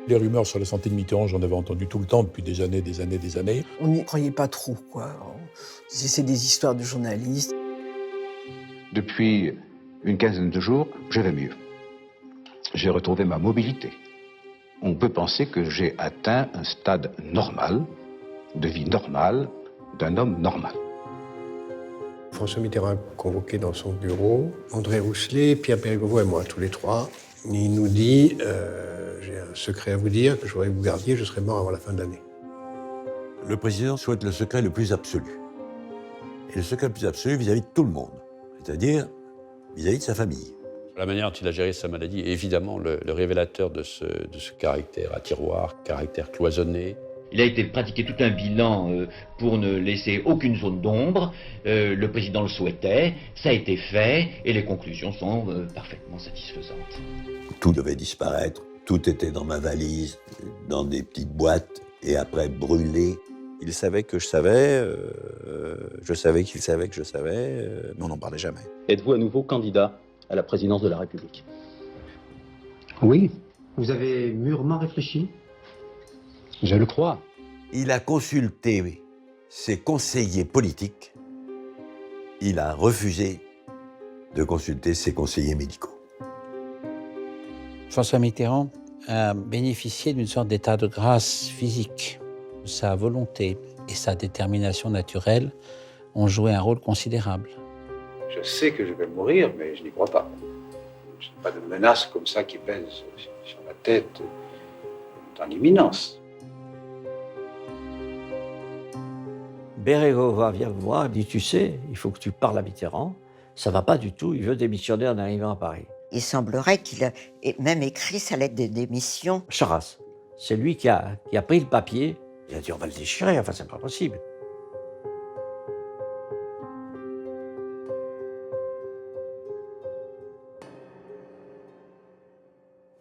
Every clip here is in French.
Les rumeurs sur la santé de Mitterrand, j'en avais entendu tout le temps depuis des années, des années, des années. On n'y croyait pas trop, quoi. On disait, c'est des histoires de journalistes. Depuis une quinzaine de jours, je vais mieux. J'ai retrouvé ma mobilité. On peut penser que j'ai atteint un stade normal, de vie normale, d'un homme normal. François Mitterrand a convoqué dans son bureau André Rousselet, Pierre Bérégovoy et moi, tous les trois. Il nous dit j'ai un secret à vous dire que je voudrais que vous gardiez, je serai mort avant la fin de l'année. Le président souhaite le secret le plus absolu. Et le secret le plus absolu vis-à-vis de tout le monde, c'est-à-dire vis-à-vis de sa famille. La manière dont il a géré sa maladie est évidemment le révélateur de ce caractère à tiroir, caractère cloisonné. Il a été pratiqué tout un bilan pour ne laisser aucune zone d'ombre. Le président le souhaitait, ça a été fait et les conclusions sont parfaitement satisfaisantes. Tout devait disparaître, tout était dans ma valise, dans des petites boîtes et après brûlé. Il savait que je savais qu'il savait que je savais, mais on n'en parlait jamais. Êtes-vous à nouveau candidat à la présidence de la République? Oui. Vous avez mûrement réfléchi? Je le crois. Il a consulté ses conseillers politiques. Il a refusé de consulter ses conseillers médicaux. François Mitterrand a bénéficié d'une sorte d'état de grâce physique. Sa volonté et sa détermination naturelle ont joué un rôle considérable. Je sais que je vais mourir, mais je n'y crois pas. Je n'ai pas de menace comme ça qui pèse sur la tête dans l'imminence. Bérégovoy vient me voir et me dit, tu sais, il faut que tu parles à Mitterrand. Ça va pas du tout, il veut démissionner en arrivant à Paris. Il semblerait qu'il ait même écrit sa lettre de démission. Charras, c'est lui qui a pris le papier. Il a dit, on va le déchirer, enfin, c'est pas possible.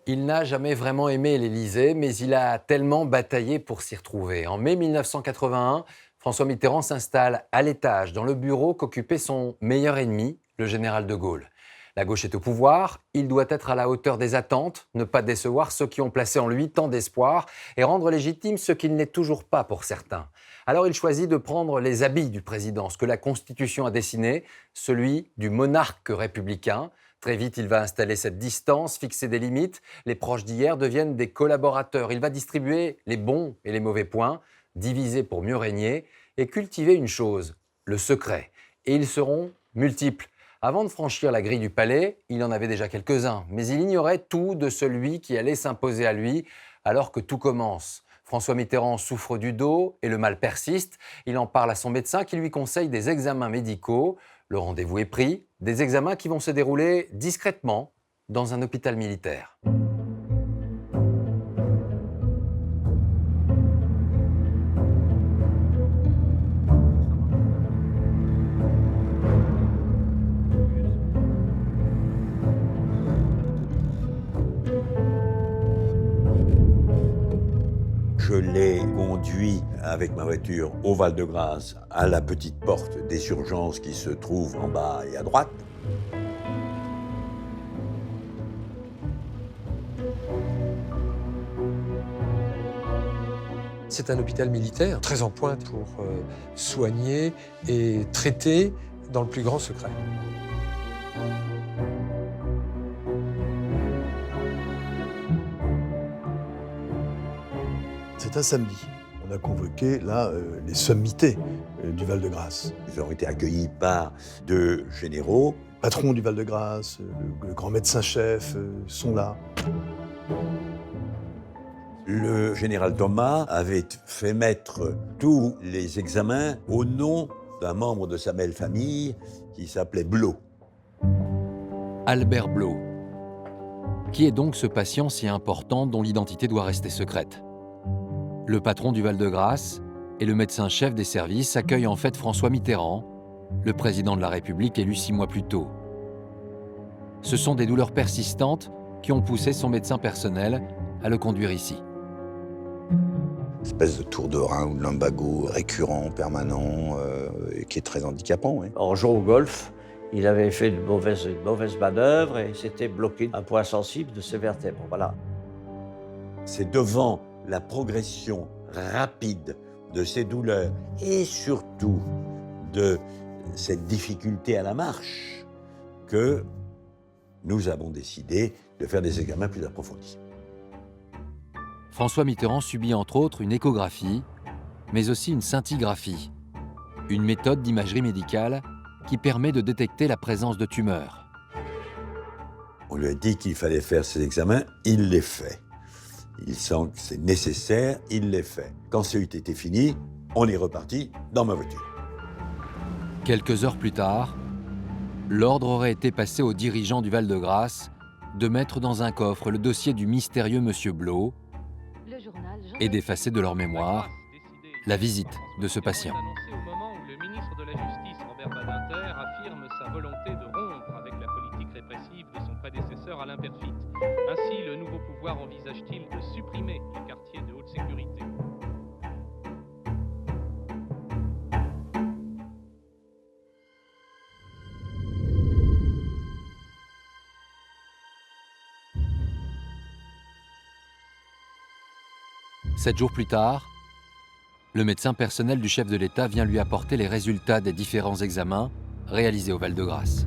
Il n'a jamais vraiment aimé l'Élysée, mais il a tellement bataillé pour s'y retrouver. En mai 1981, François Mitterrand s'installe à l'étage, dans le bureau qu'occupait son meilleur ennemi, le général de Gaulle. La gauche est au pouvoir, il doit être à la hauteur des attentes, ne pas décevoir ceux qui ont placé en lui tant d'espoir et rendre légitime ce qu'il n'est toujours pas pour certains. Alors il choisit de prendre les habits du président, ce que la Constitution a dessiné, celui du monarque républicain. Très vite, il va installer cette distance, fixer des limites. Les proches d'hier deviennent des collaborateurs. Il va distribuer les bons et les mauvais points, diviser pour mieux régner et cultiver une chose, le secret. Et ils seront multiples. Avant de franchir la grille du palais, il en avait déjà quelques-uns, mais il ignorait tout de celui qui allait s'imposer à lui alors que tout commence. François Mitterrand souffre du dos et le mal persiste. Il en parle à son médecin qui lui conseille des examens médicaux. Le rendez-vous est pris, des examens qui vont se dérouler discrètement dans un hôpital militaire. Je l'ai conduit avec ma voiture au Val-de-Grâce, à la petite porte des urgences qui se trouve en bas et à droite. C'est un hôpital militaire très en pointe pour soigner et traiter dans le plus grand secret. C'est un samedi. On a convoqué là les sommités du Val-de-Grâce. Ils ont été accueillis par deux généraux. Le patron du Val-de-Grâce, le grand médecin-chef sont là. Le général Thomas avait fait mettre tous les examens au nom d'un membre de sa belle famille qui s'appelait Blot. Albert Blot. Qui est donc ce patient si important dont l'identité doit rester secrète ? Le patron du Val-de-Grâce et le médecin-chef des services accueillent en fait François Mitterrand, le président de la République élu 6 mois plus tôt. Ce sont des douleurs persistantes qui ont poussé son médecin personnel à le conduire ici. Une espèce de tour de rein ou de lumbago récurrent, permanent, qui est très handicapant. Oui. En jouant au golf, il avait fait une mauvaise manœuvre et s'était bloqué un point sensible de ses vertèbres. Voilà. C'est devant la progression rapide de ces douleurs et surtout de cette difficulté à la marche que nous avons décidé de faire des examens plus approfondis. François Mitterrand subit entre autres une échographie, mais aussi une scintigraphie, une méthode d'imagerie médicale qui permet de détecter la présence de tumeurs. On lui a dit qu'il fallait faire ces examens, il les fait. Il sent que c'est nécessaire, il les fait. Quand ça eut été fini, on est reparti dans ma voiture. Quelques heures plus tard, l'ordre aurait été passé aux dirigeants du Val-de-Grâce de mettre dans un coffre le dossier du mystérieux Monsieur Blot et d'effacer de leur mémoire la visite de ce patient. Au moment où le ministre de la Justice, Robert Badinter, affirme sa volonté de rompre avec la politique répressive de son prédécesseur Alain Peyrefitte. Ainsi, le nouveau pouvoir envisage-t-il de supprimer les quartiers de haute sécurité. Sept jours plus tard, le médecin personnel du chef de l'État vient lui apporter les résultats des différents examens réalisés au Val-de-Grâce.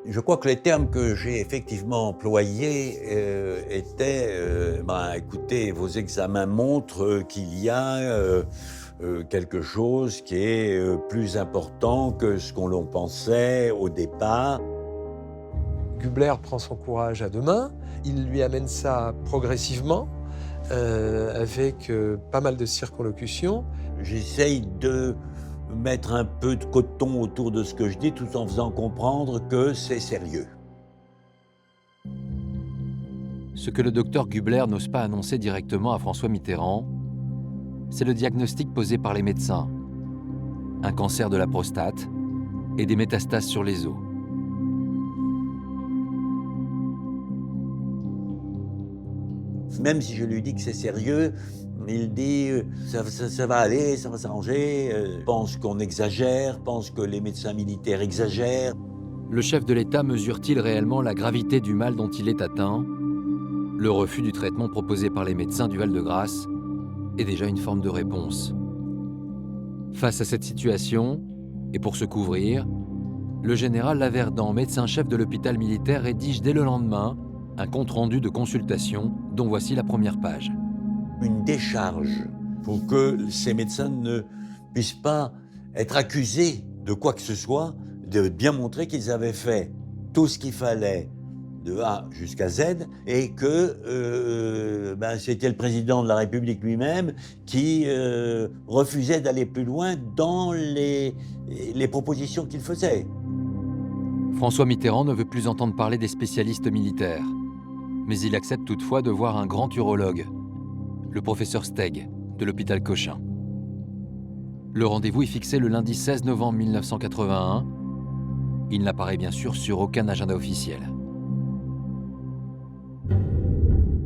Je crois que les termes que j'ai effectivement employés étaient écoutez, vos examens montrent qu'il y a quelque chose qui est plus important que ce qu'on l'on pensait au départ. Gubler prend son courage à deux mains, il lui amène ça progressivement, avec pas mal de circonlocutions. J'essaye de mettre un peu de coton autour de ce que je dis tout en faisant comprendre que c'est sérieux. Ce que le docteur Gubler n'ose pas annoncer directement à François Mitterrand, c'est le diagnostic posé par les médecins. Un cancer de la prostate et des métastases sur les os. Même si je lui dis que c'est sérieux, il dit ça va aller, ça va s'arranger, pense qu'on exagère, pense que les médecins militaires exagèrent. Le chef de l'État mesure-t-il réellement la gravité du mal dont il est atteint? Le refus du traitement proposé par les médecins du Val-de-Grâce est déjà une forme de réponse. Face à cette situation, et pour se couvrir, le général Laverdan, médecin-chef de l'hôpital militaire, rédige dès le lendemain un compte-rendu de consultation dont voici la première page. Une décharge pour que ces médecins ne puissent pas être accusés de quoi que ce soit, de bien montrer qu'ils avaient fait tout ce qu'il fallait de A jusqu'à Z et que c'était le président de la République lui-même qui refusait d'aller plus loin dans les propositions qu'il faisait. François Mitterrand ne veut plus entendre parler des spécialistes militaires, mais il accepte toutefois de voir un grand urologue, le professeur Steg, de l'hôpital Cochin. Le rendez-vous est fixé le lundi 16 novembre 1981. Il n'apparaît bien sûr sur aucun agenda officiel.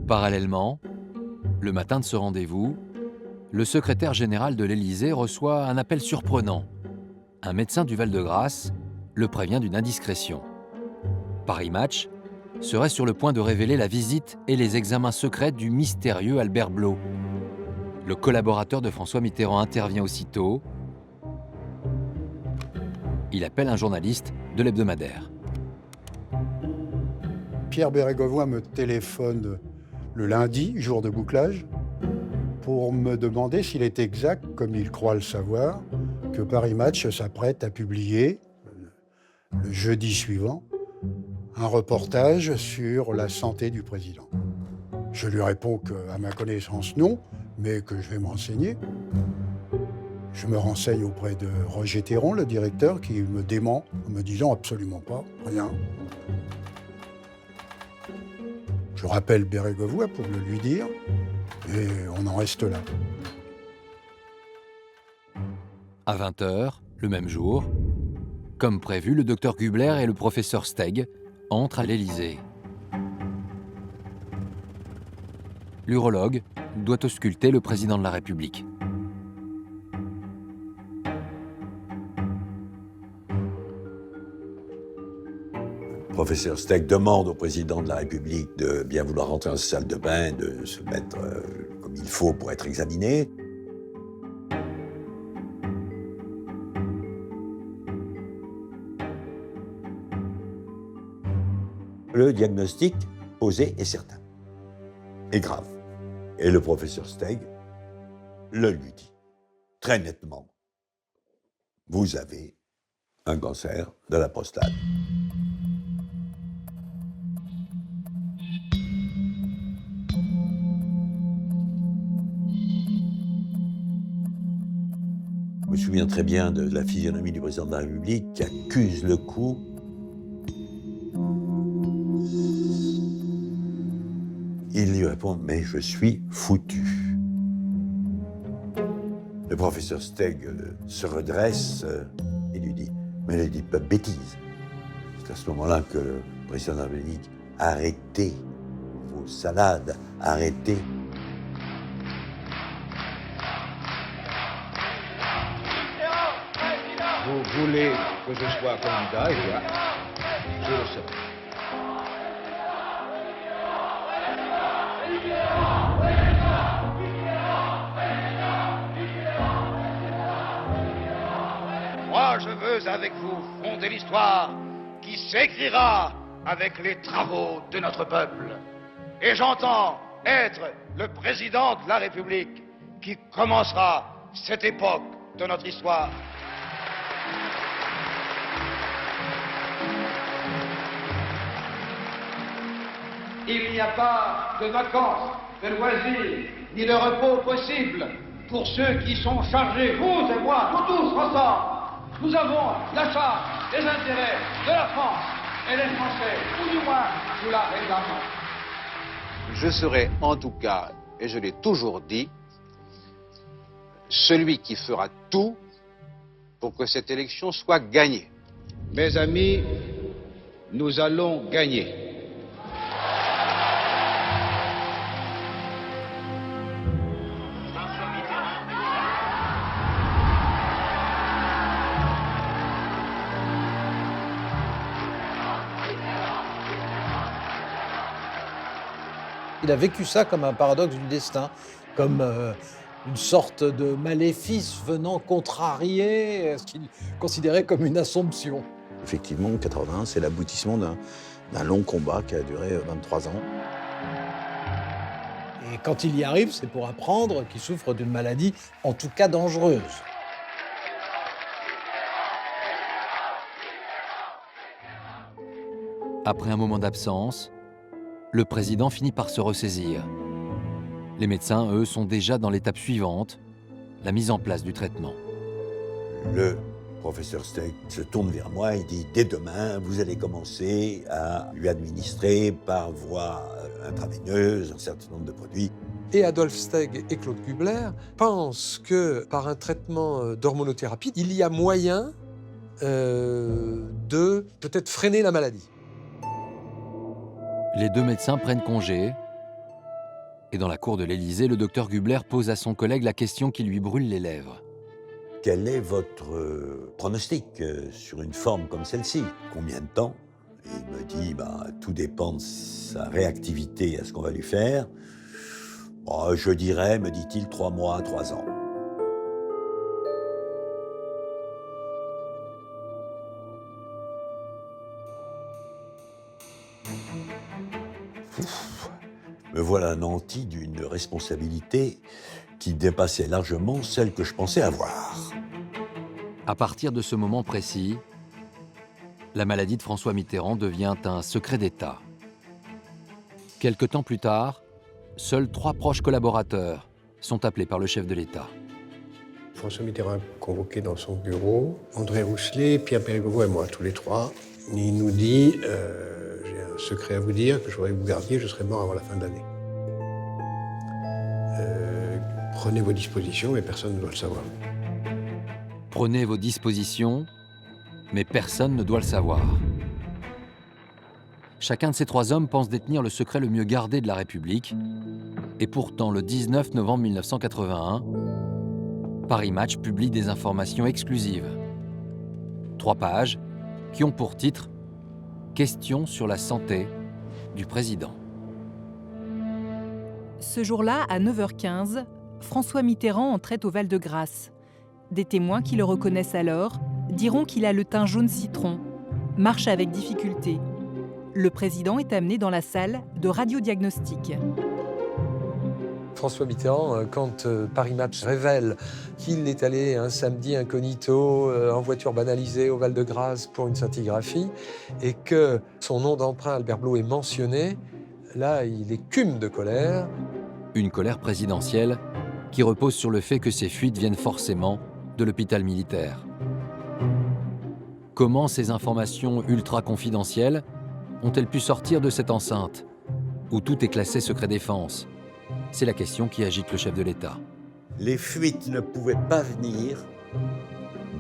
Parallèlement, le matin de ce rendez-vous, le secrétaire général de l'Élysée reçoit un appel surprenant. Un médecin du Val-de-Grâce le prévient d'une indiscrétion. Paris Match serait sur le point de révéler la visite et les examens secrets du mystérieux Albert Blot. Le collaborateur de François Mitterrand intervient aussitôt. Il appelle un journaliste de l'hebdomadaire. Pierre Bérégovoy me téléphone le lundi, jour de bouclage, pour me demander s'il est exact, comme il croit le savoir, que Paris Match s'apprête à publier, le jeudi suivant, un reportage sur la santé du président. Je lui réponds qu'à ma connaissance, non, mais que je vais me renseigner. Je me renseigne auprès de Roger Théron, le directeur, qui me dément en me disant absolument pas, rien. Je rappelle Bérégovoy pour le lui dire, et on en reste là. À 20h, le même jour, comme prévu, le docteur Gubler et le professeur Steg entrent à l'Élysée. L'urologue doit ausculter le président de la République. Professeur Steg demande au président de la République de bien vouloir rentrer dans sa salle de bain, de se mettre comme il faut pour être examiné. Le diagnostic posé est certain et grave. Et le professeur Steg le lui dit très nettement. Vous avez un cancer de la prostate. Je me souviens très bien de la physionomie du président de la République qui accuse le coup. Il lui répond « Mais je suis foutu ». Le professeur Steg se redresse et lui dit « Mais ne dites pas de bêtises ». C'est à ce moment-là que le président de la République « Arrêtez vos salades, arrêtez ». Vous voulez que je sois candidat, et bien, je le serai. Moi, je veux avec vous fonder l'histoire qui s'écrira avec les travaux de notre peuple. Et j'entends être le président de la République qui commencera cette époque de notre histoire. Il n'y a pas de vacances, de loisirs, ni de repos possible pour ceux qui sont chargés, vous et moi, nous tous ensemble. Nous avons la charge des intérêts de la France et des Français, ou du moins sous la réclamation. Je serai en tout cas, et je l'ai toujours dit, celui qui fera tout pour que cette élection soit gagnée. Mes amis, nous allons gagner. Il a vécu ça comme un paradoxe du destin, comme une sorte de maléfice venant contrarier ce qu'il considérait comme une assomption. Effectivement, 81, c'est l'aboutissement d'un long combat qui a duré 23 ans. Et quand il y arrive, c'est pour apprendre qu'il souffre d'une maladie, en tout cas dangereuse. Après un moment d'absence, le président finit par se ressaisir. Les médecins, eux, sont déjà dans l'étape suivante, la mise en place du traitement. Le professeur Steg se tourne vers moi et dit « Dès demain, vous allez commencer à lui administrer par voie intraveineuse un certain nombre de produits. » Et Adolphe Steg et Claude Gubler pensent que par un traitement d'hormonothérapie, il y a moyen de peut-être freiner la maladie. Les deux médecins prennent congé. Et dans la cour de l'Élysée, le docteur Gubler pose à son collègue la question qui lui brûle les lèvres. Quel est votre pronostic sur une forme comme celle-ci? Combien de temps? Et il me dit, tout dépend de sa réactivité à ce qu'on va lui faire. Oh, je dirais, me dit-il, 3 mois, 3 ans. Me voilà nanti d'une responsabilité qui dépassait largement celle que je pensais avoir. À partir de ce moment précis, la maladie de François Mitterrand devient un secret d'État. Quelque temps plus tard, seuls 3 proches collaborateurs sont appelés par le chef de l'État. François Mitterrand est convoqué dans son bureau, André Rousselet, Pierre Bérégovoy et moi, tous les 3. Il nous dit j'ai un secret à vous dire que je voudrais que vous gardiez, je serai mort avant la fin de l'année. Prenez vos dispositions, mais personne ne doit le savoir. Prenez vos dispositions, mais personne ne doit le savoir. Chacun de ces 3 hommes pense détenir le secret le mieux gardé de la République. Et pourtant, le 19 novembre 1981, Paris Match publie des informations exclusives. 3 pages qui ont pour titre Question sur la santé du président. Ce jour-là, à 9h15, François Mitterrand entrait au Val-de-Grâce. Des témoins qui le reconnaissent alors diront qu'il a le teint jaune citron, marche avec difficulté. Le président est amené dans la salle de radiodiagnostic. François Mitterrand, quand Paris Match révèle qu'il est allé un samedi incognito en voiture banalisée au Val-de-Grâce pour une scintigraphie et que son nom d'emprunt, Albert Blot, est mentionné, là, il écume de colère. Une colère présidentielle qui repose sur le fait que ces fuites viennent forcément de l'hôpital militaire. Comment ces informations ultra confidentielles ont-elles pu sortir de cette enceinte où tout est classé secret défense? C'est la question qui agite le chef de l'État. Les fuites ne pouvaient pas venir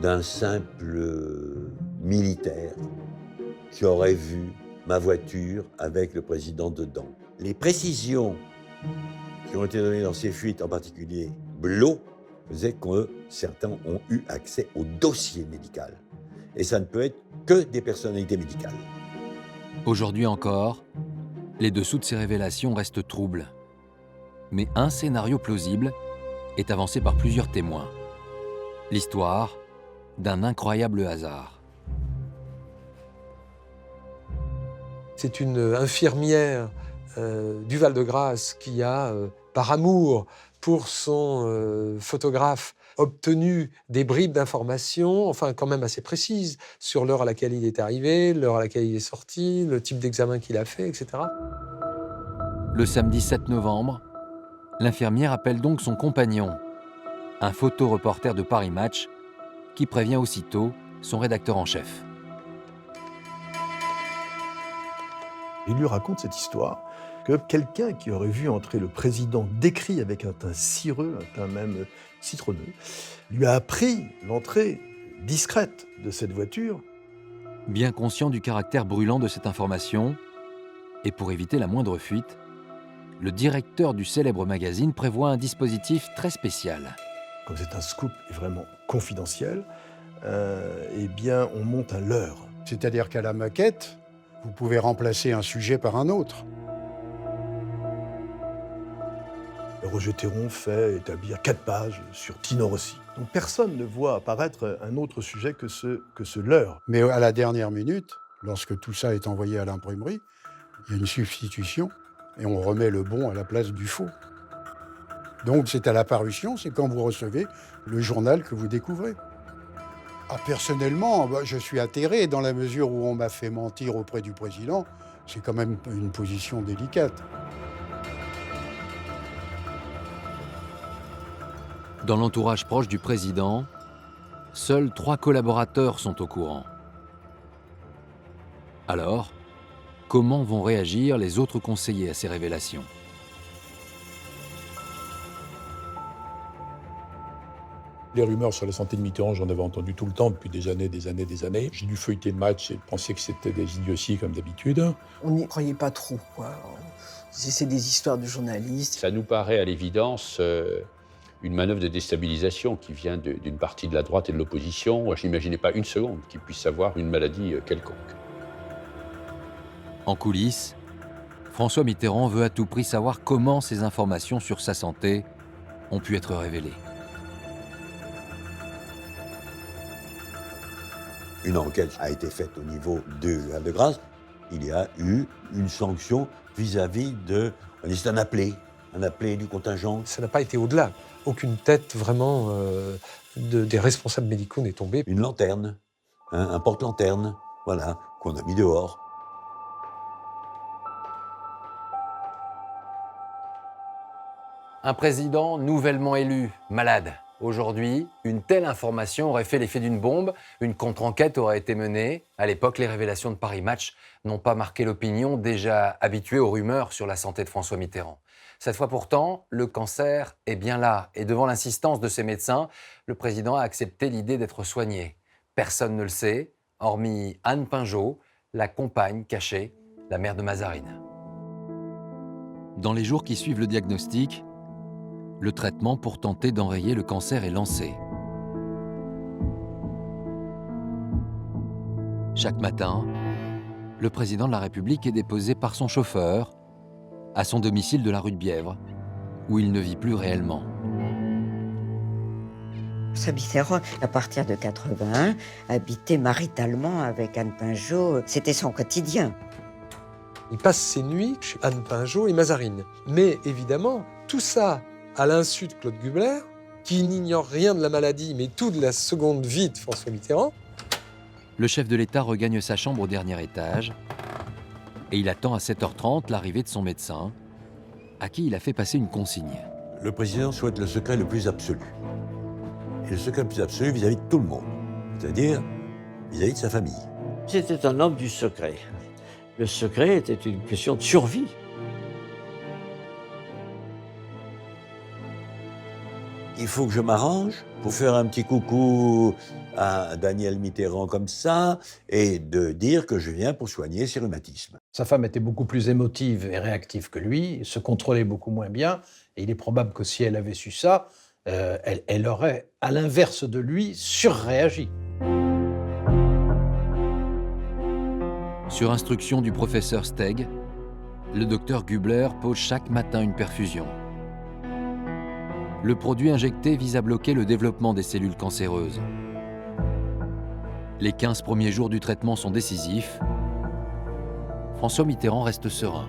d'un simple militaire qui aurait vu ma voiture avec le président dedans. Les précisions qui ont été données dans ces fuites, en particulier Blot, faisaient que certains ont eu accès au dossier médical. Et ça ne peut être que des personnalités médicales. Aujourd'hui encore, les dessous de ces révélations restent troubles. Mais un scénario plausible est avancé par plusieurs témoins. L'histoire d'un incroyable hasard. C'est une infirmière du Val-de-Grâce qui a, par amour pour son photographe, obtenu des bribes d'informations, enfin quand même assez précises, sur l'heure à laquelle il est arrivé, l'heure à laquelle il est sorti, le type d'examen qu'il a fait, etc. Le samedi 7 novembre, l'infirmière appelle donc son compagnon, un photoreporter de Paris Match, qui prévient aussitôt son rédacteur en chef. Il lui raconte cette histoire que quelqu'un qui aurait vu entrer le président décrit avec un teint cireux, un teint même citronneux, lui a appris l'entrée discrète de cette voiture. Bien conscient du caractère brûlant de cette information, et pour éviter la moindre fuite, le directeur du célèbre magazine prévoit un dispositif très spécial. Comme c'est un scoop et vraiment confidentiel, eh bien, on monte un leurre. C'est-à-dire qu'à la maquette, vous pouvez remplacer un sujet par un autre. Roger Théron fait établir 4 pages sur Tino Rossi. Donc personne ne voit apparaître un autre sujet que ce leurre. Mais à la dernière minute, lorsque tout ça est envoyé à l'imprimerie, il y a une substitution et on remet le bon à la place du faux. Donc c'est à la parution, c'est quand vous recevez le journal que vous découvrez. Ah, personnellement, je suis atterré dans la mesure où on m'a fait mentir auprès du président. C'est quand même une position délicate. Dans l'entourage proche du président, seuls 3 collaborateurs sont au courant. Alors, comment vont réagir les autres conseillers à ces révélations ? Les rumeurs sur la santé de Mitterrand, j'en avais entendu tout le temps depuis des années. J'ai dû feuilleter le match et penser que c'était des idioties comme d'habitude. On n'y croyait pas trop, quoi. C'est des histoires de journalistes. Ça nous paraît à l'évidence une manœuvre de déstabilisation qui vient d'une partie de la droite et de l'opposition. Je n'imaginais pas une seconde qu'ils puissent avoir une maladie quelconque. En coulisses, François Mitterrand veut à tout prix savoir comment ces informations sur sa santé ont pu être révélées. Une enquête a été faite au niveau de Val-de-Grâce. Il y a eu une sanction vis-à-vis de... C'est un appelé du contingent. Ça n'a pas été au-delà. Aucune tête vraiment des responsables médicaux n'est tombée. Une lanterne, un porte-lanterne, voilà, qu'on a mis dehors. Un président nouvellement élu, malade. Aujourd'hui, une telle information aurait fait l'effet d'une bombe. Une contre-enquête aurait été menée. À l'époque, les révélations de Paris Match n'ont pas marqué l'opinion, déjà habituée aux rumeurs sur la santé de François Mitterrand. Cette fois pourtant, le cancer est bien là. Et devant l'insistance de ses médecins, le président a accepté l'idée d'être soigné. Personne ne le sait, hormis Anne Pinjot, la compagne cachée, la mère de Mazarine. Dans les jours qui suivent le diagnostic, le traitement pour tenter d'enrayer le cancer est lancé. Chaque matin, le président de la République est déposé par son chauffeur à son domicile de la rue de Bièvre, où il ne vit plus réellement. François Mitterrand, à partir de 81, habitait maritalement avec Anne Pinjot. C'était son quotidien. Il passe ses nuits chez Anne Pinjot et Mazarine. Mais évidemment, tout ça à l'insu de Claude Gubler, qui n'ignore rien de la maladie, mais tout de la seconde vie de François Mitterrand. Le chef de l'État regagne sa chambre au dernier étage et il attend à 7h30 l'arrivée de son médecin, à qui il a fait passer une consigne. Le président souhaite le secret le plus absolu. Et le secret le plus absolu vis-à-vis de tout le monde, c'est-à-dire vis-à-vis de sa famille. C'était un homme du secret. Le secret était une question de survie. Il faut que je m'arrange pour faire un petit coucou à Daniel Mitterrand comme ça et de dire que je viens pour soigner ses rhumatismes. Sa femme était beaucoup plus émotive et réactive que lui, se contrôlait beaucoup moins bien, et il est probable que si elle avait su ça, elle aurait, à l'inverse de lui, surréagi. Sur instruction du professeur Steg, le docteur Gubler pose chaque matin une perfusion. Le produit injecté vise à bloquer le développement des cellules cancéreuses. Les 15 premiers jours du traitement sont décisifs. François Mitterrand reste serein.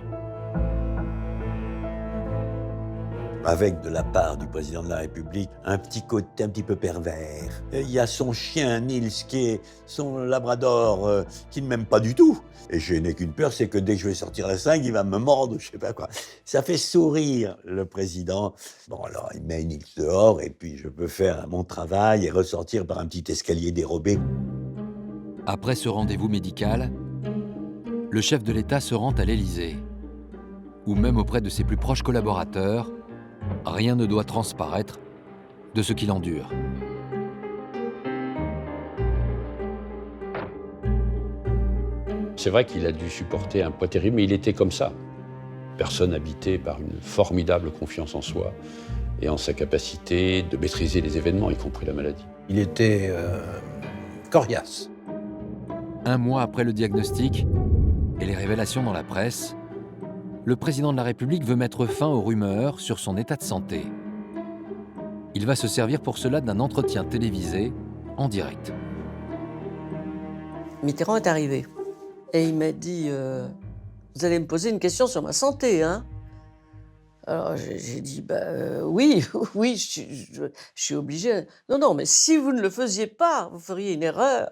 Avec de la part du président de la République un petit côté un petit peu pervers. Il y a son chien Nils qui est son labrador qui ne m'aime pas du tout. Et je n'ai qu'une peur, c'est que dès que je vais sortir la 5, il va me mordre, je sais pas quoi. Ça fait sourire le président. Bon alors il met Nils dehors et puis je peux faire mon travail et ressortir par un petit escalier dérobé. Après ce rendez-vous médical, le chef de l'État se rend à l'Élysée, où même auprès de ses plus proches collaborateurs, rien ne doit transparaître de ce qu'il endure. C'est vrai qu'il a dû supporter un poids terrible, mais il était comme ça. Personne habité par une formidable confiance en soi et en sa capacité de maîtriser les événements, y compris la maladie. Il était coriace. Un mois après le diagnostic et les révélations dans la presse, le président de la République veut mettre fin aux rumeurs sur son état de santé. Il va se servir pour cela d'un entretien télévisé en direct. Mitterrand est arrivé et il m'a dit vous allez me poser une question sur ma santé, hein? Alors j'ai dit oui, oui, je suis obligé. Non, mais si vous ne le faisiez pas, vous feriez une erreur.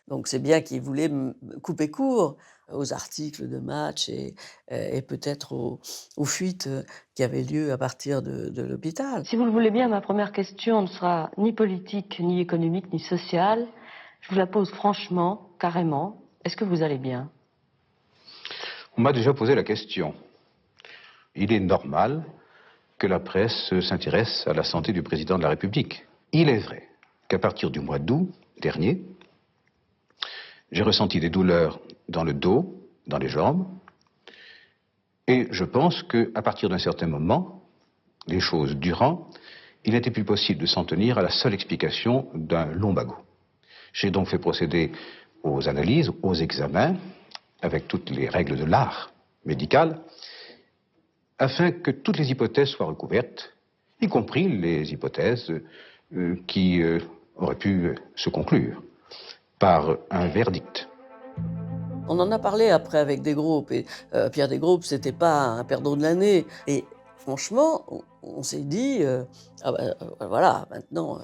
Donc c'est bien qu'il voulait me couper court aux articles de Match et peut-être aux fuites qui avaient lieu à partir de l'hôpital. Si vous le voulez bien, ma première question ne sera ni politique, ni économique, ni sociale. Je vous la pose franchement, carrément. Est-ce que vous allez bien? On m'a déjà posé la question. Il est normal que la presse s'intéresse à la santé du président de la République. Il est vrai qu'à partir du mois d'août dernier, j'ai ressenti des douleurs dans le dos, dans les jambes, et je pense qu'à partir d'un certain moment, les choses durant, il n'était plus possible de s'en tenir à la seule explication d'un lumbago. J'ai donc fait procéder aux analyses, aux examens, avec toutes les règles de l'art médical, afin que toutes les hypothèses soient recouvertes, y compris les hypothèses qui auraient pu se conclure par un verdict. On en a parlé après avec Desgroupes, et Pierre Desgroupes, c'était pas un perdreau de l'année. Et franchement, on s'est dit, voilà, maintenant,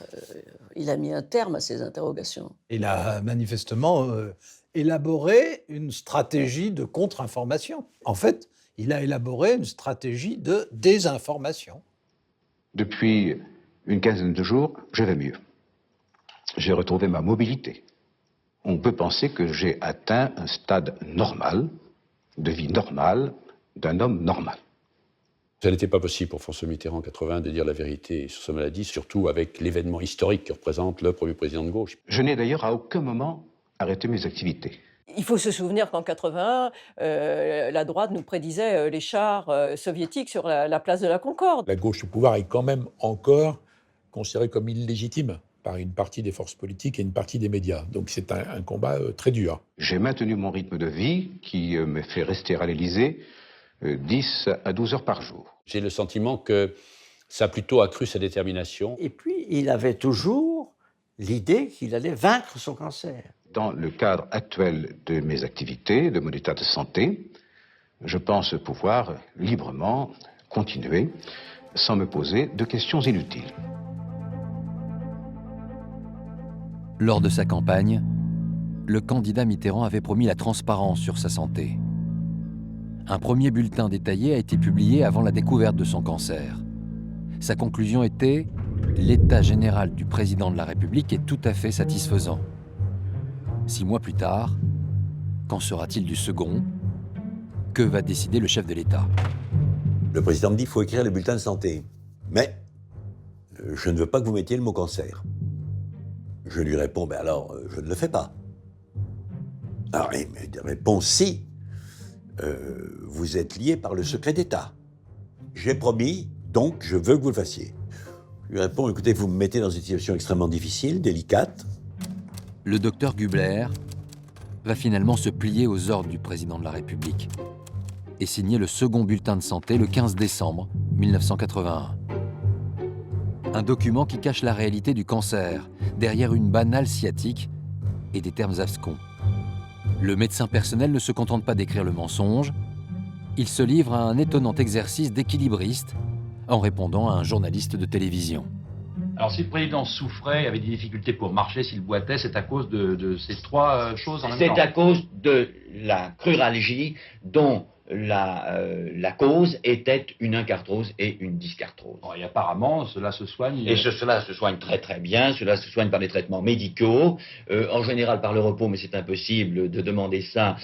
il a mis un terme à ces interrogations. Il a manifestement élaboré une stratégie de contre-information. En fait, il a élaboré une stratégie de désinformation. Depuis une quinzaine de jours, je vais mieux. J'ai retrouvé ma mobilité. On peut penser que j'ai atteint un stade normal, de vie normale, d'un homme normal. Ça n'était pas possible pour François Mitterrand en 80 de dire la vérité sur sa maladie, surtout avec l'événement historique qui représente le premier président de gauche. Je n'ai d'ailleurs à aucun moment arrêté mes activités. Il faut se souvenir qu'en 81, la droite nous prédisait les chars soviétiques sur la place de la Concorde. La gauche au pouvoir est quand même encore considérée comme illégitime par une partie des forces politiques et une partie des médias. Donc c'est un combat très dur. J'ai maintenu mon rythme de vie qui me fait rester à l'Élysée 10 à 12 heures par jour. J'ai le sentiment que ça a plutôt accru sa détermination. Et puis, il avait toujours l'idée qu'il allait vaincre son cancer. Dans le cadre actuel de mes activités, de mon état de santé, je pense pouvoir librement continuer sans me poser de questions inutiles. Lors de sa campagne, le candidat Mitterrand avait promis la transparence sur sa santé. Un premier bulletin détaillé a été publié avant la découverte de son cancer. Sa conclusion était « L'état général du président de la République est tout à fait satisfaisant ». 6 mois plus tard, qu'en sera-t-il du second? Que va décider le chef de l'État? Le président me dit qu'il faut écrire les bulletins de santé. Mais je ne veux pas que vous mettiez le mot cancer. Je lui réponds, ben alors, je ne le fais pas. Alors il me répond, si, vous êtes lié par le secret d'État. J'ai promis, donc je veux que vous le fassiez. Je lui réponds, écoutez, vous me mettez dans une situation extrêmement difficile, délicate. Le docteur Gubler va finalement se plier aux ordres du président de la République et signer le second bulletin de santé le 15 décembre 1981. Un document qui cache la réalité du cancer derrière une banale sciatique et des termes abscons. Le médecin personnel ne se contente pas d'écrire le mensonge, il se livre à un étonnant exercice d'équilibriste en répondant à un journaliste de télévision. Alors si le président souffrait, avait des difficultés pour marcher, s'il boitait, c'est à cause de ces 3 choses en même temps. C'est à cause de la cruralgie dont la cause était une incarthrose et une dyscarthrose. Et apparemment, cela se soigne... Et cela se soigne très très bien, cela se soigne par des traitements médicaux, en général par le repos, mais c'est impossible de demander ça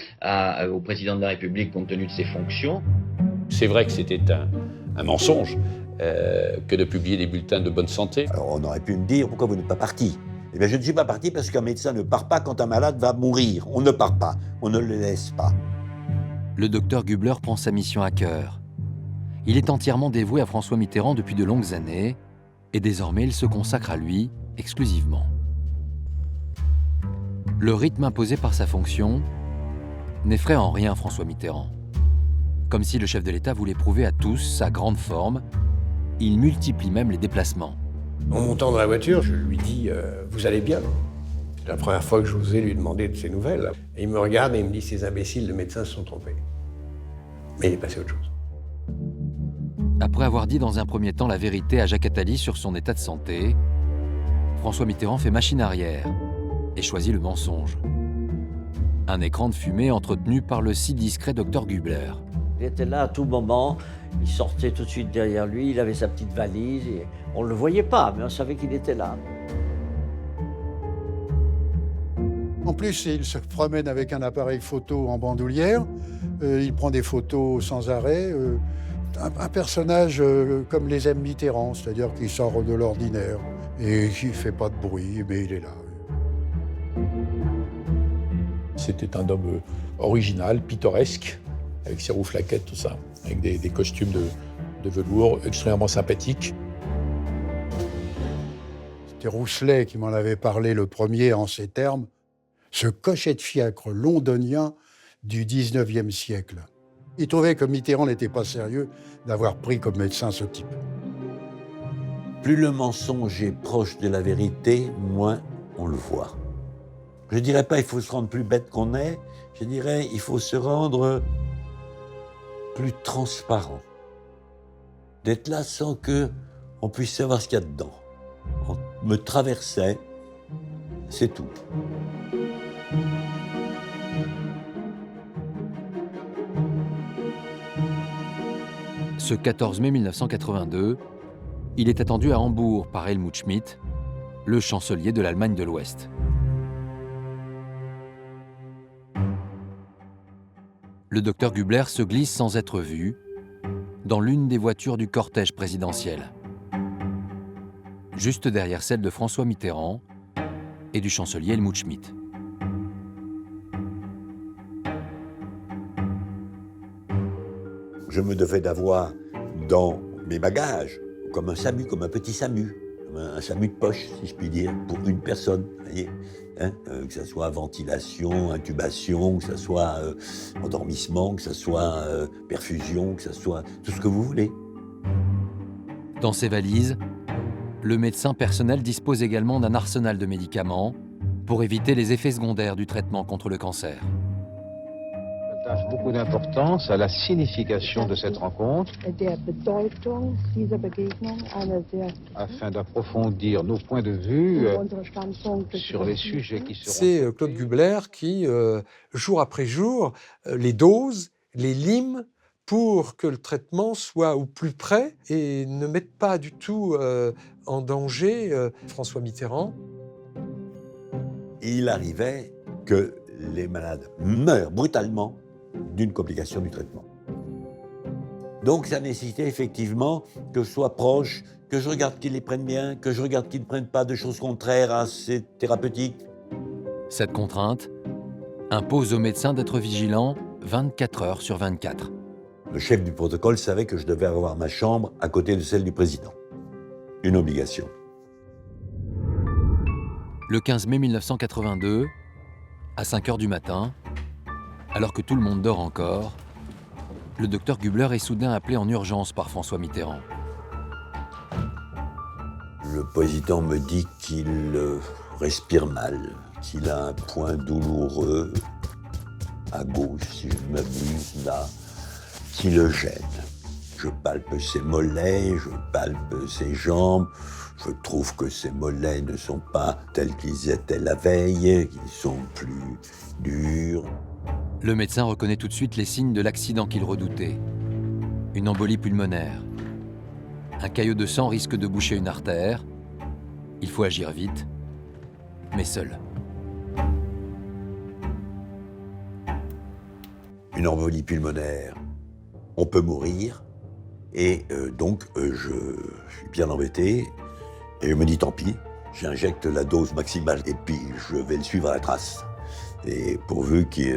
au président de la République compte tenu de ses fonctions. C'est vrai que c'était un mensonge que de publier des bulletins de bonne santé. Alors on aurait pu me dire, pourquoi vous n'êtes pas parti? Eh bien je ne suis pas parti parce qu'un médecin ne part pas quand un malade va mourir. On ne part pas, on ne le laisse pas. Le docteur Gubler prend sa mission à cœur. Il est entièrement dévoué à François Mitterrand depuis de longues années et désormais il se consacre à lui exclusivement. Le rythme imposé par sa fonction n'effraie en rien François Mitterrand. Comme si le chef de l'État voulait prouver à tous sa grande forme, il multiplie même les déplacements. En montant dans la voiture, je lui dis vous allez bien ?» C'est la première fois que j'osais lui demander de ses nouvelles. Et il me regarde et il me dit « Ces imbéciles de médecins se sont trompés. » Mais il est passé à autre chose. Après avoir dit dans un premier temps la vérité à Jacques Attali sur son état de santé, François Mitterrand fait machine arrière et choisit le mensonge. Un écran de fumée entretenu par le si discret docteur Gubler. Il était là à tout moment, il sortait tout de suite derrière lui, il avait sa petite valise, et on ne le voyait pas, mais on savait qu'il était là. En plus, il se promène avec un appareil photo en bandoulière, il prend des photos sans arrêt. Un personnage comme les aime Mitterrand, c'est-à-dire qui sort de l'ordinaire et qui ne fait pas de bruit, mais il est là. C'était un homme original, pittoresque, avec ses rouflaquettes, tout ça, avec des costumes de velours extrêmement sympathiques. C'était Rousselet qui m'en avait parlé le premier en ces termes. Ce cocher de fiacre londonien du 19e siècle. Il trouvait que Mitterrand n'était pas sérieux d'avoir pris comme médecin ce type. Plus le mensonge est proche de la vérité, moins on le voit. Je ne dirais pas il faut se rendre plus bête qu'on est, je dirais il faut se rendre plus transparent. D'être là sans qu'on puisse savoir ce qu'il y a dedans. On me traversait, c'est tout. Ce 14 mai 1982, il est attendu à Hambourg par Helmut Schmidt, le chancelier de l'Allemagne de l'Ouest. Le docteur Gubler se glisse sans être vu dans l'une des voitures du cortège présidentiel, juste derrière celle de François Mitterrand et du chancelier Helmut Schmidt. Je me devais d'avoir dans mes bagages, comme un SAMU, comme un petit SAMU, un SAMU de poche, si je puis dire, pour une personne, vous voyez, hein, que ce soit ventilation, intubation, que ce soit endormissement, que ce soit perfusion, que ce soit tout ce que vous voulez. Dans ses valises, le médecin personnel dispose également d'un arsenal de médicaments pour éviter les effets secondaires du traitement contre le cancer. J'attache beaucoup d'importance à la signification de cette rencontre afin d'approfondir nos points de vue sur les sujets qui seront... C'est Claude Gubler qui, jour après jour, les dose, les lime pour que le traitement soit au plus près et ne mette pas du tout en danger François Mitterrand. Il arrivait que les malades meurent brutalement d'une complication du traitement. Donc ça nécessitait effectivement que je sois proche, que je regarde qu'ils les prennent bien, que je regarde qu'ils ne prennent pas de choses contraires à ces thérapeutiques. Cette contrainte impose aux médecins d'être vigilants 24 heures sur 24. Le chef du protocole savait que je devais avoir ma chambre à côté de celle du président. Une obligation. Le 15 mai 1982, à 5 heures du matin, alors que tout le monde dort encore, le docteur Gubler est soudain appelé en urgence par François Mitterrand. Le président me dit qu'il respire mal, qu'il a un point douloureux à gauche, si je ne m'abuse, là, qui le gêne. Je palpe ses mollets, je palpe ses jambes. Je trouve que ses mollets ne sont pas tels qu'ils étaient la veille, qu'ils sont plus durs. Le médecin reconnaît tout de suite les signes de l'accident qu'il redoutait. Une embolie pulmonaire. Un caillot de sang risque de boucher une artère. Il faut agir vite, mais seul. Une embolie pulmonaire, on peut mourir. Et donc, je suis bien embêté. Et je me dis, tant pis, j'injecte la dose maximale et puis je vais le suivre à la trace. Et pourvu qu'il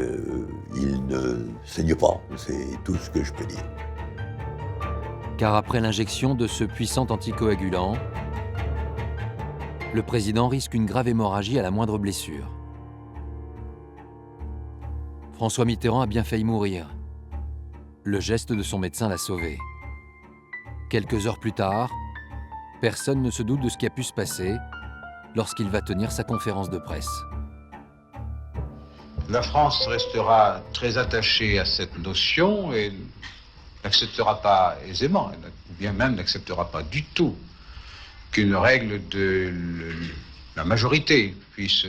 ne saigne pas, c'est tout ce que je peux dire. Car après l'injection de ce puissant anticoagulant, le président risque une grave hémorragie à la moindre blessure. François Mitterrand a bien failli mourir. Le geste de son médecin l'a sauvé. Quelques heures plus tard, personne ne se doute de ce qui a pu se passer lorsqu'il va tenir sa conférence de presse. La France restera très attachée à cette notion et n'acceptera pas aisément, ou bien même n'acceptera pas du tout qu'une règle de la majorité puisse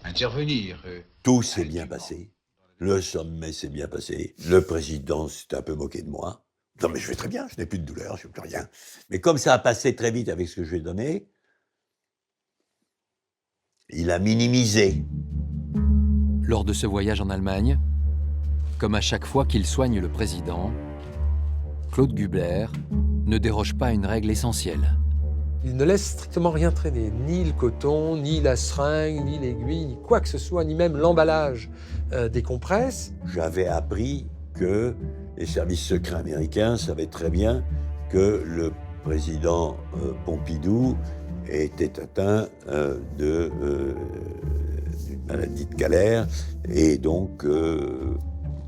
intervenir. Tout s'est bien passé. Le sommet s'est bien passé. Le président s'est un peu moqué de moi. Non mais je vais très bien, je n'ai plus de douleur, je n'ai plus rien. Mais comme ça a passé très vite avec ce que je lui ai donné, il a minimisé. Lors de ce voyage en Allemagne, comme à chaque fois qu'il soigne le président, Claude Gubler ne déroge pas à une règle essentielle. Il ne laisse strictement rien traîner, ni le coton, ni la seringue, ni l'aiguille, ni quoi que ce soit, ni même l'emballage des compresses. J'avais appris que les services secrets américains savaient très bien que le président Pompidou était atteint d'une maladie de Calère et donc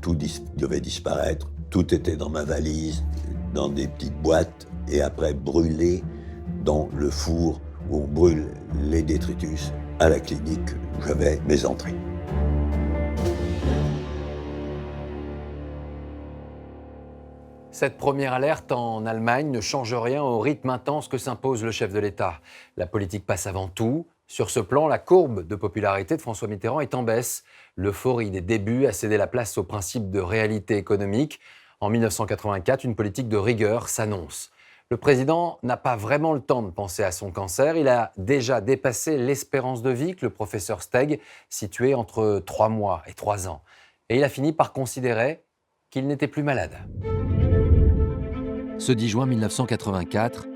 tout devait disparaître. Tout était dans ma valise, dans des petites boîtes et après brûlé dans le four où on brûle les détritus à la clinique où j'avais mes entrées. Cette première alerte en Allemagne ne change rien au rythme intense que s'impose le chef de l'État. La politique passe avant tout. Sur ce plan, la courbe de popularité de François Mitterrand est en baisse. L'euphorie des débuts a cédé la place au principe de réalité économique. En 1984, une politique de rigueur s'annonce. Le président n'a pas vraiment le temps de penser à son cancer. Il a déjà dépassé l'espérance de vie que le professeur Steg situait entre 3 mois et 3 ans. Et il a fini par considérer qu'il n'était plus malade. Ce 10 juin 1984,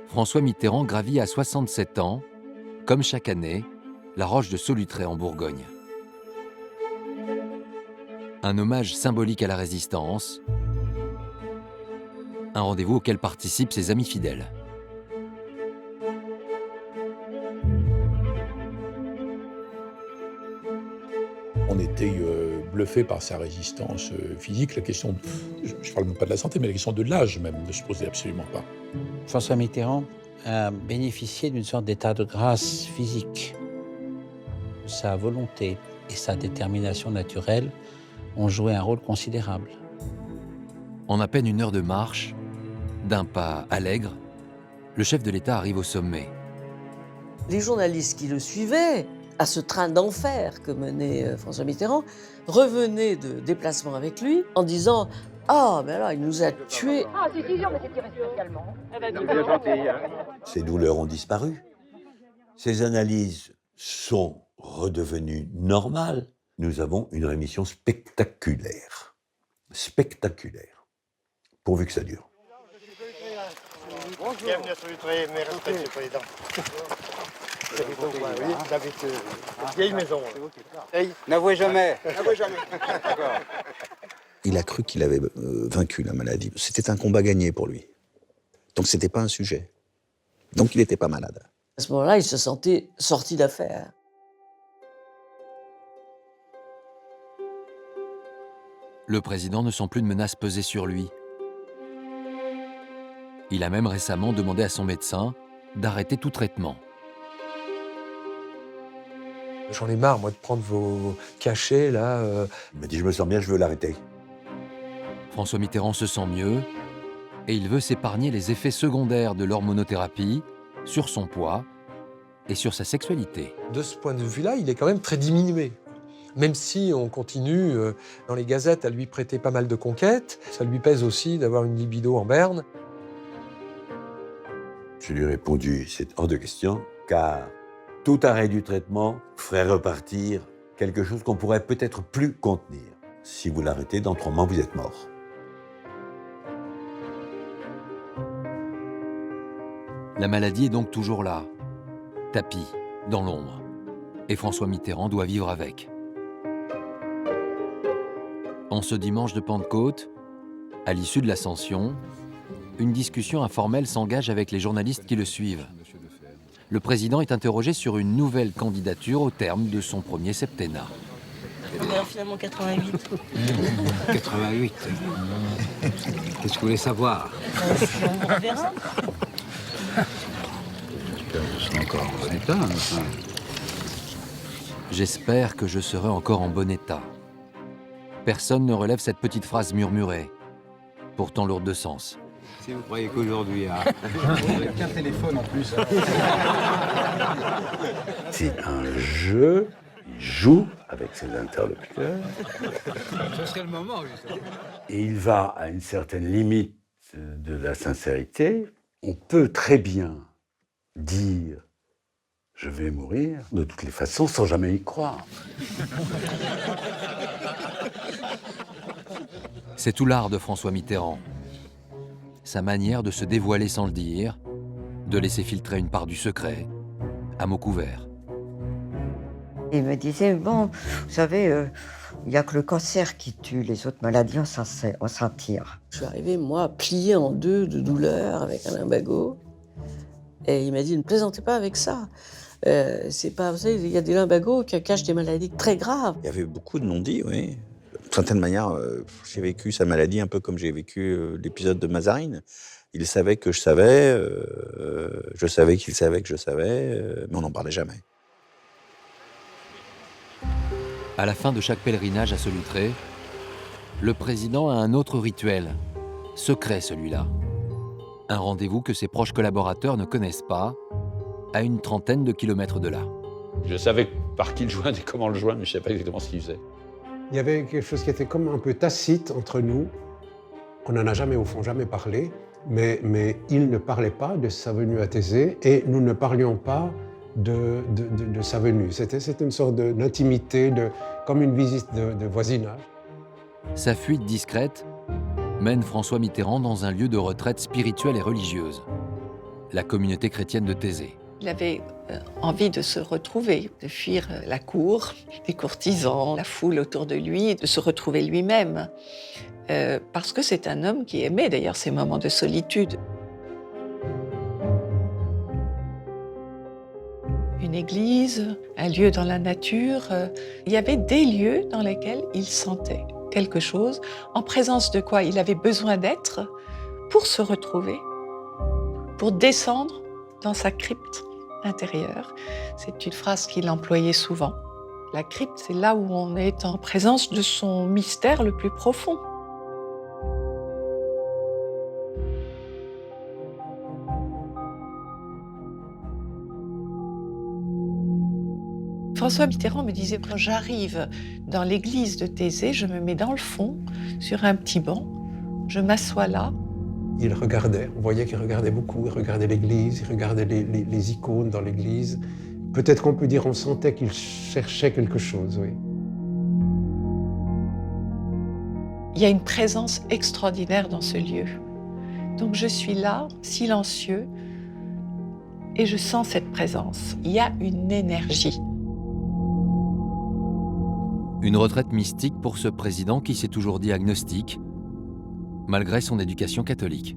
François Mitterrand gravit à 67 ans, comme chaque année, la roche de Solutré en Bourgogne. Un hommage symbolique à la résistance, un rendez-vous auquel participent ses amis fidèles. été bluffé par sa résistance physique. La question, je ne parle même pas de la santé, mais la question de l'âge même ne se posait absolument pas. François Mitterrand a bénéficié d'une sorte d'état de grâce physique. Sa volonté et sa détermination naturelle ont joué un rôle considérable. En à peine 1 heure de marche, d'un pas allègre, le chef de l'État arrive au sommet. Les journalistes qui le suivaient, à ce train d'enfer que menait François Mitterrand, revenaient de déplacement avec lui en disant « Ah, mais alors, il nous a tués !» Ah, si, on était tiré spécialement. Ces douleurs ont disparu. Ces analyses sont redevenues normales. Nous avons une rémission spectaculaire. Spectaculaire. Pourvu que ça dure. Bienvenue à Solutré, mes respects, Monsieur le Président. Vous habitez vieille maison. N'avouez jamais. N'avouez jamais. Il a cru qu'il avait vaincu la maladie. C'était un combat gagné pour lui. Donc c'était pas un sujet. Donc il n'était pas malade. À ce moment-là, il se sentait sorti d'affaire. Le président ne sent plus de menace peser sur lui. Il a même récemment demandé à son médecin d'arrêter tout traitement. J'en ai marre, moi, de prendre vos cachets, là. Il m'a dit, je me sens bien, je veux l'arrêter. François Mitterrand se sent mieux et il veut s'épargner les effets secondaires de l'hormonothérapie sur son poids et sur sa sexualité. De ce point de vue-là, il est quand même très diminué. Même si on continue dans les gazettes à lui prêter pas mal de conquêtes, ça lui pèse aussi d'avoir une libido en berne. Je lui ai répondu, c'est hors de question, car tout arrêt du traitement ferait repartir quelque chose qu'on pourrait peut-être plus contenir. Si vous l'arrêtez, dans 3 mois, vous êtes mort. La maladie est donc toujours là, tapis, dans l'ombre. Et François Mitterrand doit vivre avec. En ce dimanche de Pentecôte, à l'issue de l'Ascension, une discussion informelle s'engage avec les journalistes qui le suivent. Le président est interrogé sur une nouvelle candidature au terme de son premier septennat. Finalement 88. 88. Qu'est-ce que vous voulez savoir? On verra. Je serai encore en bon état. Enfin. J'espère que je serai encore en bon état. Personne ne relève cette petite phrase murmurée, pourtant lourde de sens. Si vous croyez qu'aujourd'hui... Avec qu'un téléphone en plus. C'est un jeu, il joue avec ses interlocuteurs. Ce serait le moment, justement. Et il va à une certaine limite de la sincérité. On peut très bien dire « je vais mourir » de toutes les façons sans jamais y croire. C'est tout l'art de François Mitterrand. Sa manière de se dévoiler sans le dire, de laisser filtrer une part du secret, à mots couverts. Il me disait, bon, vous savez, il n'y a que le cancer qui tue, les autres maladies, on s'en tire. Je suis arrivée, moi, pliée en 2 de douleur avec un lumbago. Et il m'a dit, ne plaisantez pas avec ça. C'est pas, vous savez, il y a des lumbagos qui cachent des maladies très graves. Il y avait beaucoup de non-dits, oui. D'une certaine manière, j'ai vécu sa maladie un peu comme j'ai vécu l'épisode de Mazarine. Il savait que je savais qu'il savait que je savais, mais on n'en parlait jamais. À la fin de chaque pèlerinage à Solutré, le président a un autre rituel, secret celui-là. Un rendez-vous que ses proches collaborateurs ne connaissent pas, à une 30aine de kilomètres de là. Je savais par qui le joindre et comment le joindre, mais je ne savais pas exactement ce qu'il faisait. Il y avait quelque chose qui était comme un peu tacite entre nous. On n'en a jamais, au fond, jamais parlé, mais il ne parlait pas de sa venue à Thésée et nous ne parlions pas de sa venue. C'était une sorte d'intimité, comme une visite de voisinage. Sa fuite discrète mène François Mitterrand dans un lieu de retraite spirituelle et religieuse, la communauté chrétienne de Thésée. Il avait envie de se retrouver, de fuir la cour, les courtisans, la foule autour de lui, de se retrouver lui-même. Parce que c'est un homme qui aimait d'ailleurs ces moments de solitude. une église, un lieu dans la nature. Il y avait des lieux dans lesquels il sentait quelque chose, en présence de quoi il avait besoin d'être pour se retrouver, pour descendre dans sa crypte intérieure. C'est une phrase qu'il employait souvent. La crypte, c'est là où on est en présence de son mystère le plus profond. François Mitterrand me disait, quand j'arrive dans l'église de Thésée, je me mets dans le fond, sur un petit banc, je m'assois là. Il regardait, on voyait qu'il regardait beaucoup, il regardait l'église, il regardait les icônes dans l'église. Peut-être qu'on peut dire, on sentait qu'il cherchait quelque chose, oui. Il y a une présence extraordinaire dans ce lieu. Donc je suis là, silencieux, et je sens cette présence. Il y a une énergie. Une retraite mystique pour ce président qui s'est toujours dit agnostique, malgré son éducation catholique.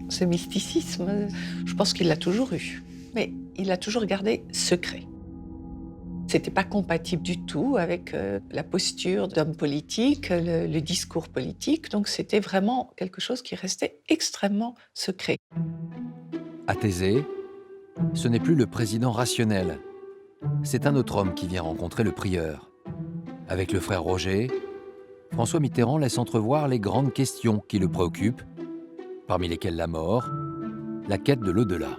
Ce mysticisme, je pense qu'il l'a toujours eu, mais il l'a toujours gardé secret. C'était pas compatible du tout avec la posture d'homme politique, le discours politique, donc c'était vraiment quelque chose qui restait extrêmement secret. À Thésée, ce n'est plus le président rationnel. C'est un autre homme qui vient rencontrer le prieur. Avec le frère Roger, François Mitterrand laisse entrevoir les grandes questions qui le préoccupent, parmi lesquelles la mort, la quête de l'au-delà.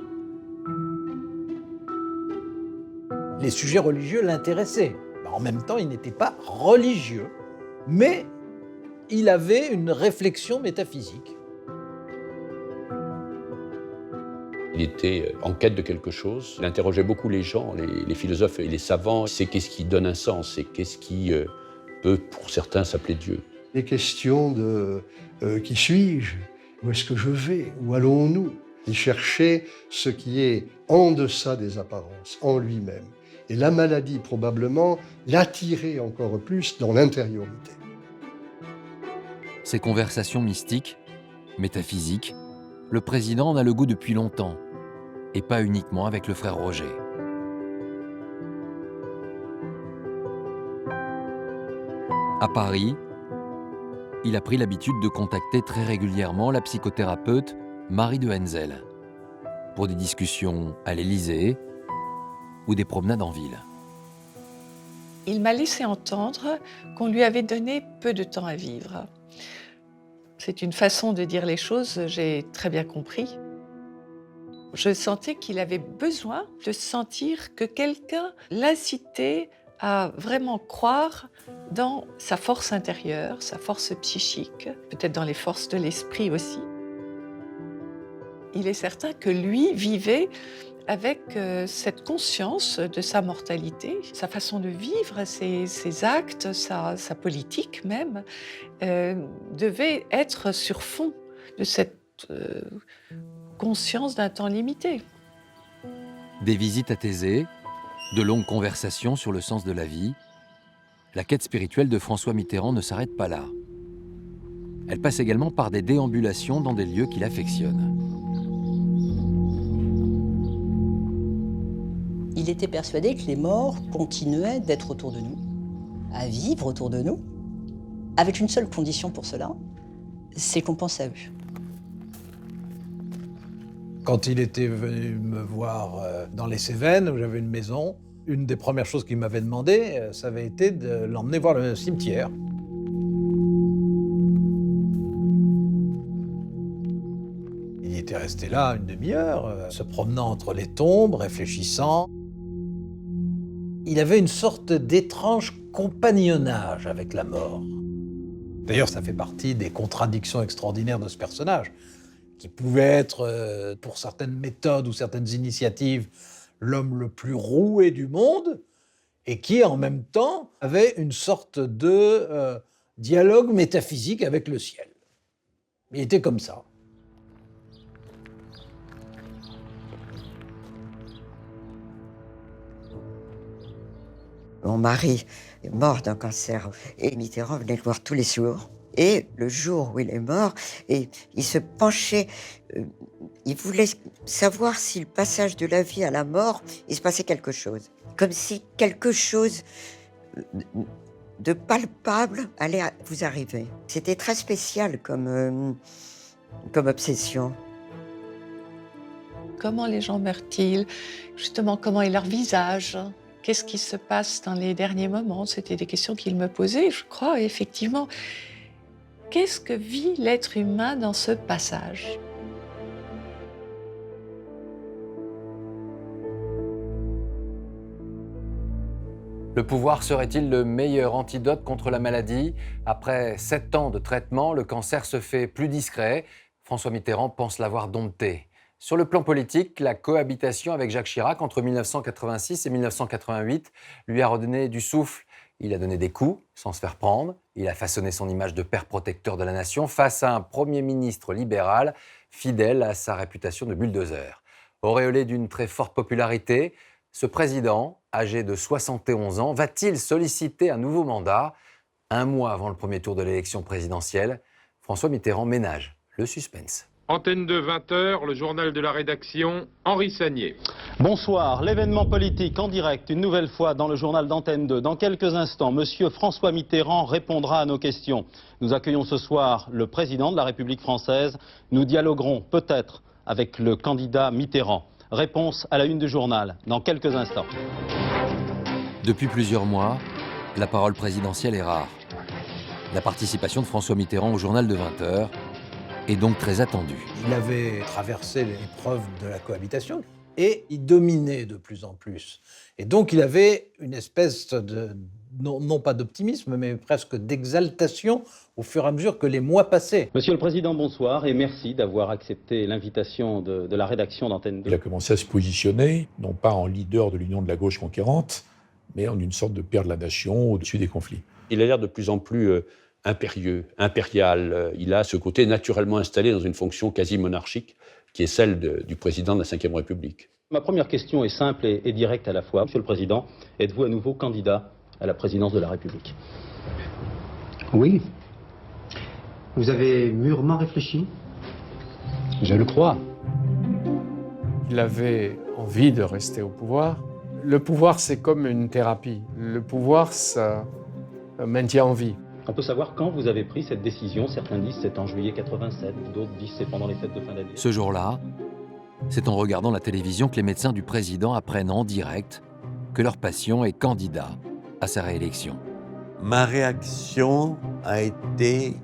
Les sujets religieux l'intéressaient. En même temps, il n'était pas religieux, mais il avait une réflexion métaphysique. Il était en quête de quelque chose. Il interrogeait beaucoup les gens, les philosophes et les savants. C'est qu'est-ce qui donne un sens et qu'est-ce qui peut, pour certains, s'appeler Dieu. Les questions de qui suis-je? Où est-ce que je vais? Où allons-nous? Il cherchait ce qui est en deçà des apparences, en lui-même. Et la maladie, probablement, l'attirait encore plus dans l'intériorité. Ces conversations mystiques, métaphysiques, le président en a le goût depuis longtemps, et pas uniquement avec le frère Roger. À Paris, il a pris l'habitude de contacter très régulièrement la psychothérapeute Marie de Henzel pour des discussions à l'Élysée ou des promenades en ville. Il m'a laissé entendre qu'on lui avait donné peu de temps à vivre. C'est une façon de dire les choses, j'ai très bien compris. Je sentais qu'il avait besoin de sentir que quelqu'un l'incitait à vraiment croire dans sa force intérieure, sa force psychique, peut-être dans les forces de l'esprit aussi. Il est certain que lui vivait avec cette conscience de sa mortalité, sa façon de vivre, ses actes, sa politique même, devait être sur fond de cette conscience d'un temps limité. Des visites à Thésée, de longues conversations sur le sens de la vie, la quête spirituelle de François Mitterrand ne s'arrête pas là. Elle passe également par des déambulations dans des lieux qu'il affectionne. Il était persuadé que les morts continuaient d'être autour de nous, à vivre autour de nous, avec une seule condition pour cela, c'est qu'on pense à eux. Quand il était venu me voir dans les Cévennes, où j'avais une maison, une des premières choses qu'il m'avait demandé, ça avait été de l'emmener voir le cimetière. Il était resté là une demi-heure, se promenant entre les tombes, réfléchissant. Il avait une sorte d'étrange compagnonnage avec la mort. D'ailleurs, ça fait partie des contradictions extraordinaires de ce personnage, qui pouvait être, pour certaines méthodes ou certaines initiatives, l'homme le plus roué du monde, et qui, en même temps, avait une sorte de dialogue métaphysique avec le ciel. Il était comme ça. Mon mari est mort d'un cancer et Mitterrand venait le voir tous les jours. Et le jour où il est mort, et il se penchait, il voulait savoir si le passage de la vie à la mort, il se passait quelque chose. Comme si quelque chose de palpable allait vous arriver. C'était très spécial comme obsession. Comment les gens meurent-ils? Justement, comment est leur visage? Qu'est-ce qui se passe dans les derniers moments? C'était des questions qu'il me posait, je crois, effectivement. Qu'est-ce que vit l'être humain dans ce passage? Le pouvoir serait-il le meilleur antidote contre la maladie? Après 7 ans de traitement, le cancer se fait plus discret. François Mitterrand pense l'avoir dompté. Sur le plan politique, la cohabitation avec Jacques Chirac entre 1986 et 1988 lui a redonné du souffle. Il a donné des coups sans se faire prendre. Il a façonné son image de père protecteur de la nation face à un Premier ministre libéral fidèle à sa réputation de bulldozer. Auréolé d'une très forte popularité, ce président, âgé de 71 ans, va-t-il solliciter un nouveau mandat? Un mois avant le premier tour de l'élection présidentielle, François Mitterrand ménage le suspense. Antenne 2, 20h, le journal de la rédaction, Henri Sagnier. Bonsoir, l'événement politique en direct, une nouvelle fois dans le journal d'Antenne 2. Dans quelques instants, monsieur François Mitterrand répondra à nos questions. Nous accueillons ce soir le président de la République française. Nous dialoguerons peut-être avec le candidat Mitterrand. Réponse à la une du journal, dans quelques instants. Depuis plusieurs mois, la parole présidentielle est rare. La participation de François Mitterrand au journal de 20h est donc très attendue. Il avait traversé l'épreuve de la cohabitation et il dominait de plus en plus. Et donc il avait une espèce de, non pas d'optimisme, mais presque d'exaltation au fur et à mesure que les mois passaient. Monsieur le Président, bonsoir et merci d'avoir accepté l'invitation de la rédaction d'Antenne 2. Il a commencé à se positionner, non pas en leader de l'union de la gauche conquérante, mais en une sorte de père de la nation au-dessus des conflits. Il a l'air de plus en plus impérieux, impérial. Il a ce côté naturellement installé dans une fonction quasi monarchique, qui est celle du président de la Ve République. Ma première question est simple et directe à la fois. Monsieur le Président, êtes-vous à nouveau candidat à la présidence de la République? Oui. Vous avez mûrement réfléchi? Je le crois. Il avait envie de rester au pouvoir. Le pouvoir, c'est comme une thérapie. Le pouvoir, ça maintient en vie. On peut savoir quand vous avez pris cette décision. Certains disent c'est en juillet 87, d'autres disent c'est pendant les fêtes de fin d'année. Ce jour-là, c'est en regardant la télévision que les médecins du président apprennent en direct que leur patient est candidat à sa réélection. Ma réaction a été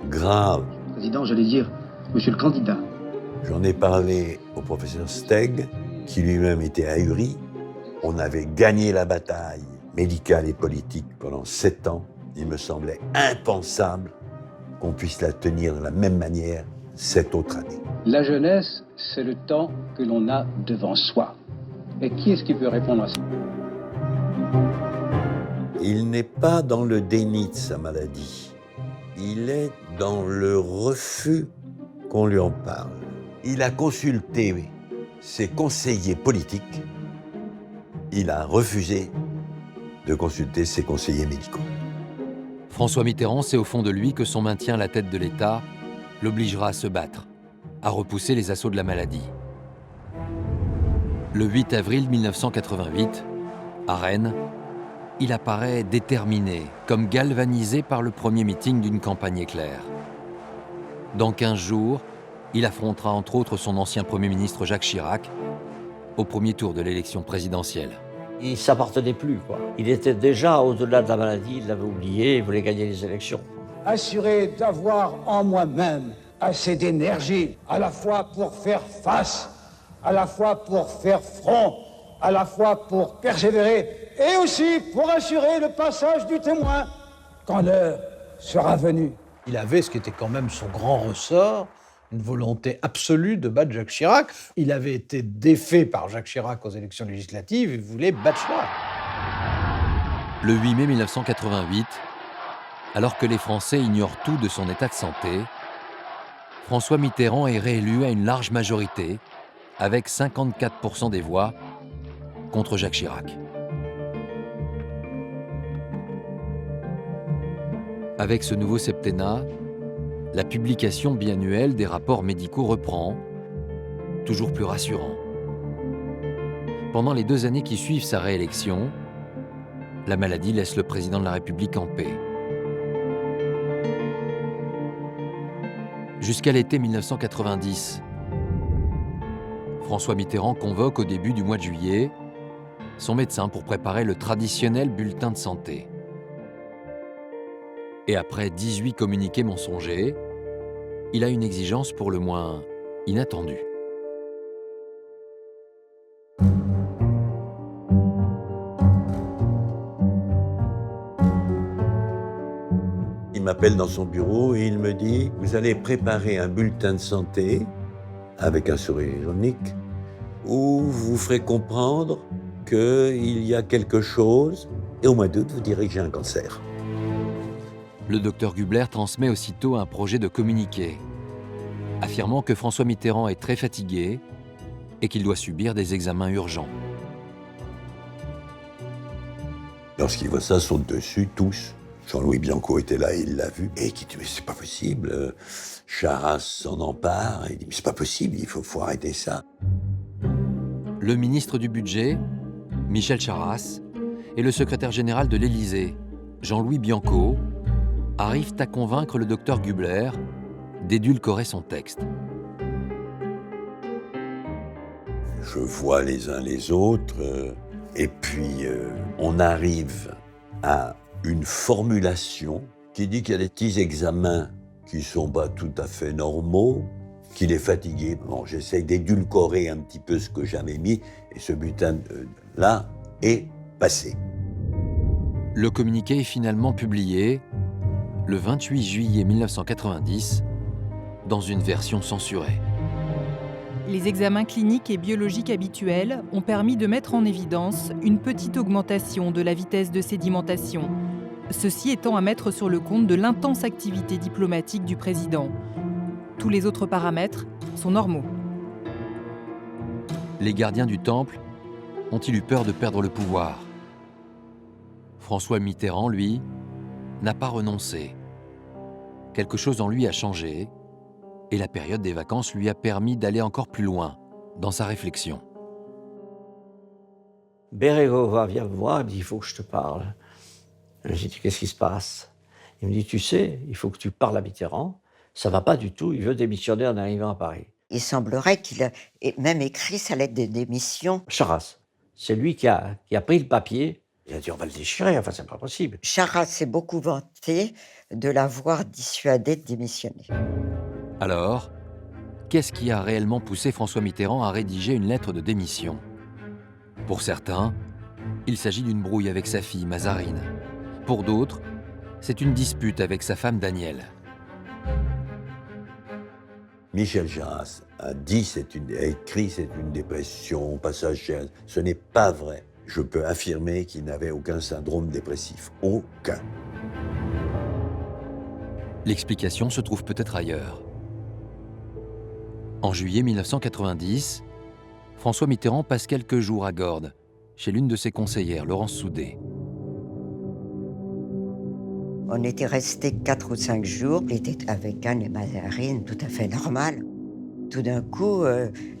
grave. Président, j'allais dire, monsieur le candidat. J'en ai parlé au professeur Steg, qui lui-même était ahuri. On avait gagné la bataille médicale et politique pendant 7 ans. Il me semblait impensable qu'on puisse la tenir de la même manière 7 autres années. La jeunesse, c'est le temps que l'on a devant soi. Et qui est-ce qui peut répondre à ça? Il n'est pas dans le déni de sa maladie. Il est dans le refus qu'on lui en parle. Il a consulté ses conseillers politiques. Il a refusé de consulter ses conseillers médicaux. François Mitterrand sait au fond de lui que son maintien à la tête de l'État l'obligera à se battre, à repousser les assauts de la maladie. Le 8 avril 1988, à Rennes, il apparaît déterminé, comme galvanisé par le premier meeting d'une campagne éclair. Dans 15 jours, il affrontera entre autres son ancien Premier ministre Jacques Chirac au premier tour de l'élection présidentielle. Il ne s'appartenait plus, quoi. Il était déjà au-delà de la maladie, il l'avait oublié, il voulait gagner les élections. Assuré d'avoir en moi-même assez d'énergie, à la fois pour faire face, à la fois pour faire front, à la fois pour persévérer, et aussi pour assurer le passage du témoin quand l'heure sera venue. Il avait ce qui était quand même son grand ressort, une volonté absolue de battre Jacques Chirac. Il avait été défait par Jacques Chirac aux élections législatives, il voulait battre Chirac. Le 8 mai 1988, alors que les Français ignorent tout de son état de santé, François Mitterrand est réélu à une large majorité, avec 54% des voix, contre Jacques Chirac. Avec ce nouveau septennat, la publication biannuelle des rapports médicaux reprend, toujours plus rassurant. Pendant les 2 années qui suivent sa réélection, la maladie laisse le président de la République en paix. Jusqu'à l'été 1990, François Mitterrand convoque au début du mois de juillet son médecin pour préparer le traditionnel bulletin de santé. Et après 18 communiqués mensongers, il a une exigence pour le moins inattendue. Il m'appelle dans son bureau et il me dit « Vous allez préparer un bulletin de santé, avec un sourire ironique, où vous ferez comprendre qu'il y a quelque chose, et au mois d'août, vous direz que j'ai un cancer. » Le docteur Gubler transmet aussitôt un projet de communiqué, affirmant que François Mitterrand est très fatigué et qu'il doit subir des examens urgents. Lorsqu'il voit ça, saute dessus, tous. Jean-Louis Bianco était là, il l'a vu, et qui dit « Mais c'est pas possible !» Charras s'en empare, et il dit « Mais c'est pas possible, il faut arrêter ça !» Le ministre du Budget, Michel Charras, et le secrétaire général de l'Élysée, Jean-Louis Bianco, arrivent à convaincre le docteur Gubler d'édulcorer son texte. Je vois les uns les autres, et puis on arrive à une formulation qui dit qu'il y a des petits examens qui sont pas tout à fait normaux, qu'il est fatigué. Bon, j'essaye d'édulcorer un petit peu ce que j'avais mis, et ce bulletin-là est passé. Le communiqué est finalement publié le 28 juillet 1990 dans une version censurée. Les examens cliniques et biologiques habituels ont permis de mettre en évidence une petite augmentation de la vitesse de sédimentation, ceci étant à mettre sur le compte de l'intense activité diplomatique du président. Tous les autres paramètres sont normaux. Les gardiens du temple ont-ils eu peur de perdre le pouvoir? François Mitterrand, lui, n'a pas renoncé. Quelque chose en lui a changé, et la période des vacances lui a permis d'aller encore plus loin dans sa réflexion. Bérégovoy vient me voir, il me dit « Il faut que je te parle ». J'ai dit « Qu'est-ce qui se passe ?» Il me dit « Tu sais, il faut que tu parles à Mitterrand. Ça va pas du tout, il veut démissionner en arrivant à Paris. » Il semblerait qu'il ait même écrit sa lettre de démission. Charras, c'est lui qui a pris le papier. Il a dit « On va le déchirer, enfin c'est pas possible. » Charras s'est beaucoup vanté de l'avoir dissuadé de démissionner. Alors, qu'est-ce qui a réellement poussé François Mitterrand à rédiger une lettre de démission? Pour certains, il s'agit d'une brouille avec sa fille Mazarine. Pour d'autres, c'est une dispute avec sa femme Danielle. Michel Charras a écrit c'est une dépression passagère. Ce n'est pas vrai. Je peux affirmer qu'il n'avait aucun syndrome dépressif. Aucun. L'explication se trouve peut-être ailleurs. En juillet 1990, François Mitterrand passe quelques jours à Gordes, chez l'une de ses conseillères, Laurence Soudet. On était restés 4 ou 5 jours. Il était avec Anne et Mazarine, tout à fait normal. Tout d'un coup,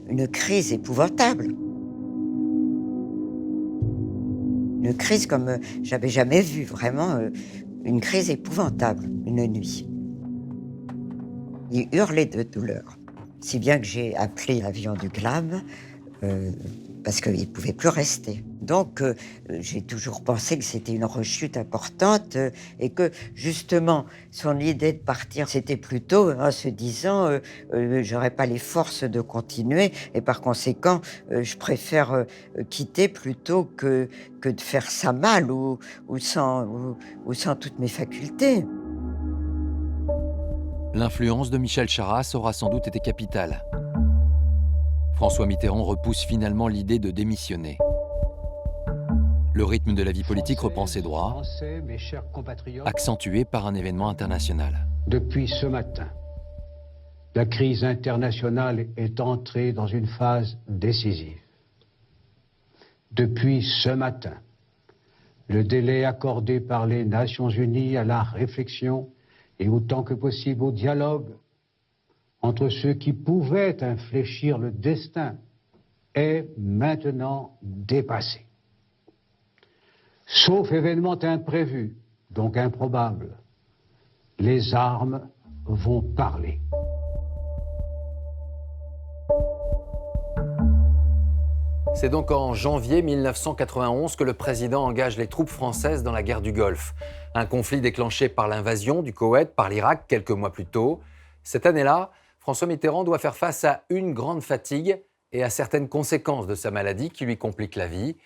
une crise épouvantable. Une crise comme j'avais jamais vu, vraiment une crise épouvantable, une nuit. Il hurlait de douleur, si bien que j'ai appelé l'avion du GLAM parce qu'il ne pouvait plus rester. Donc j'ai toujours pensé que c'était une rechute importante et que justement son idée de partir, c'était plutôt en se disant j'aurais pas les forces de continuer et par conséquent je préfère quitter plutôt que de faire ça mal ou sans toutes mes facultés. L'influence de Michel Charras aura sans doute été capitale. François Mitterrand repousse finalement l'idée de démissionner. Le rythme de la vie politique reprend ses droits, accentué par un événement international. Depuis ce matin, la crise internationale est entrée dans une phase décisive. Depuis ce matin, le délai accordé par les Nations Unies à la réflexion et autant que possible au dialogue entre ceux qui pouvaient infléchir le destin est maintenant dépassé. Sauf événement imprévu, donc improbable, les armes vont parler. C'est donc en janvier 1991 que le président engage les troupes françaises dans la guerre du Golfe. Un conflit déclenché par l'invasion du Koweït par l'Irak quelques mois plus tôt. Cette année-là, François Mitterrand doit faire face à une grande fatigue et à certaines conséquences de sa maladie qui lui compliquent la vie.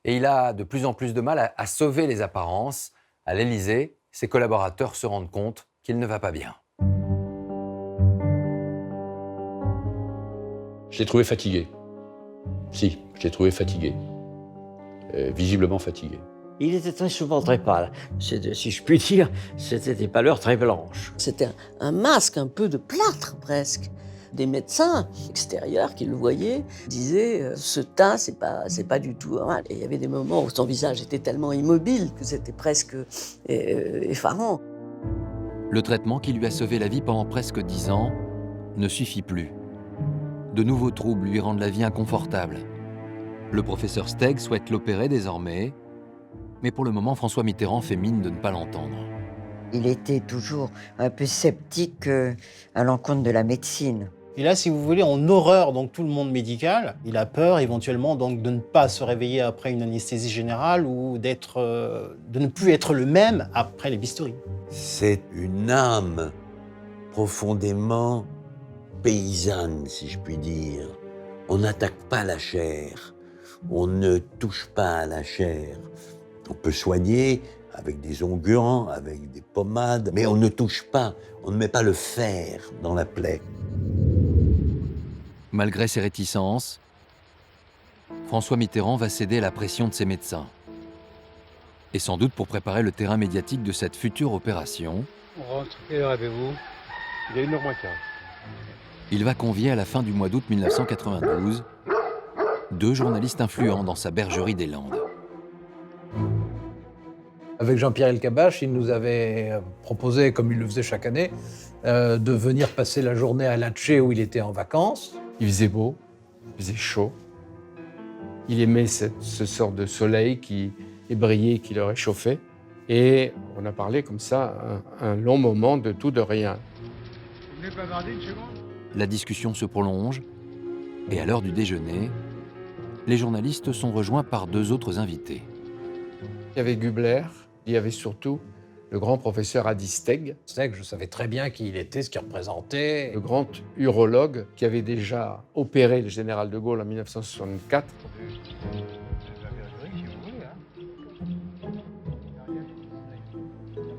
Et il a de plus en plus de mal à sauver les apparences. À l'Élysée, ses collaborateurs se rendent compte qu'il ne va pas bien. Je l'ai trouvé fatigué. Si, je l'ai trouvé fatigué. Visiblement fatigué. Il était très souvent très pâle. Si je puis dire, c'était des pâleurs très blanches. C'était un masque un peu de plâtre presque. Des médecins extérieurs qui le voyaient disaient ce teint, c'est pas du tout normal. Et il y avait des moments où son visage était tellement immobile que c'était presque effarant. Le traitement qui lui a sauvé la vie pendant presque 10 ans ne suffit plus. De nouveaux troubles lui rendent la vie inconfortable. Le professeur Steg souhaite l'opérer désormais, mais pour le moment, François Mitterrand fait mine de ne pas l'entendre. Il était toujours un peu sceptique à l'encontre de la médecine. Et là, si vous voulez, en horreur donc tout le monde médical. Il a peur éventuellement donc de ne pas se réveiller après une anesthésie générale ou de ne plus être le même après les bistouris. C'est une âme profondément paysanne, si je puis dire. On n'attaque pas la chair, on ne touche pas à la chair. On peut soigner avec des onguents, avec des pommades, mais on ne touche pas, on ne met pas le fer dans la plaie. Malgré ses réticences, François Mitterrand va céder à la pression de ses médecins. Et sans doute pour préparer le terrain médiatique de cette future opération, On rentre, quelle heure avez-vous? Il est 1h moins 15. il va convier à la fin du mois d'août 1992 2 journalistes influents dans sa bergerie des Landes. Avec Jean-Pierre Elkabbach, il nous avait proposé, comme il le faisait chaque année, de venir passer la journée à Latché où il était en vacances. Il faisait beau, il faisait chaud. Il aimait ce sort de soleil qui brillait, qui le réchauffait. Et on a parlé comme ça un long moment de tout, de rien. Vous venez bavarder une seconde? La discussion se prolonge et à l'heure du déjeuner, les journalistes sont rejoints par 2 autres invités. Il y avait Gubler, il y avait surtout le grand professeur Adi Steg. Steg, je savais très bien qui il était, ce qu'il représentait. Le grand urologue qui avait déjà opéré le général de Gaulle en 1964.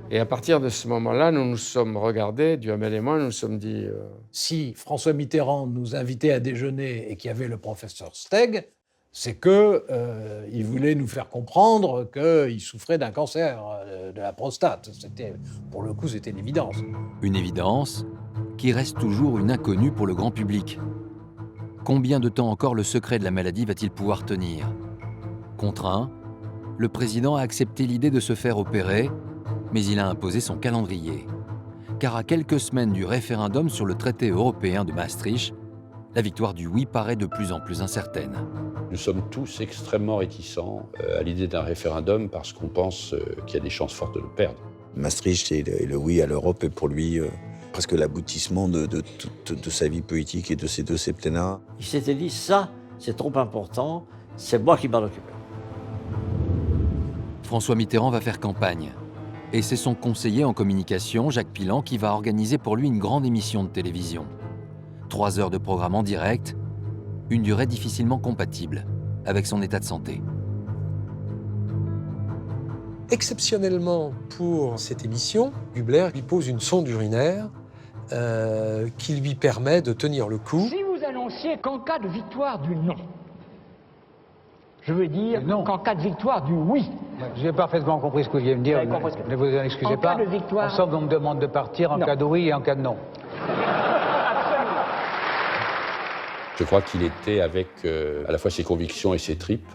Et à partir de ce moment-là, nous nous sommes regardés, Duhamel et moi, nous nous sommes dit... Si François Mitterrand nous invitait à déjeuner et qu'il y avait le professeur Steg, c'est qu'il voulait nous faire comprendre qu'il souffrait d'un cancer de la prostate. Pour le coup, c'était l'évidence. Une évidence qui reste toujours une inconnue pour le grand public. Combien de temps encore le secret de la maladie va-t-il pouvoir tenir? Contraint, le président a accepté l'idée de se faire opérer, mais il a imposé son calendrier. Car à quelques semaines du référendum sur le traité européen de Maastricht, la victoire du oui paraît de plus en plus incertaine. Nous sommes tous extrêmement réticents à l'idée d'un référendum parce qu'on pense qu'il y a des chances fortes de le perdre. Maastricht et le oui à l'Europe est pour lui presque l'aboutissement de sa vie politique et de ses 2 septennats. Il s'était dit, ça, c'est trop important, c'est moi qui m'en occupe. François Mitterrand va faire campagne. Et c'est son conseiller en communication, Jacques Pilan, qui va organiser pour lui une grande émission de télévision. 3 heures de programme en direct, une durée difficilement compatible avec son état de santé. Exceptionnellement pour cette émission, Gubler lui pose une sonde urinaire qui lui permet de tenir le coup. Si vous annonciez qu'en cas de victoire du non, je veux dire qu'en cas de victoire du oui. J'ai parfaitement compris ce que vous vouliez me dire. Ne vous en excusez En pas. cas de victoire. Ensemble, on me demande de partir en cas de oui et en cas de non. Je crois qu'il était avec à la fois ses convictions et ses tripes,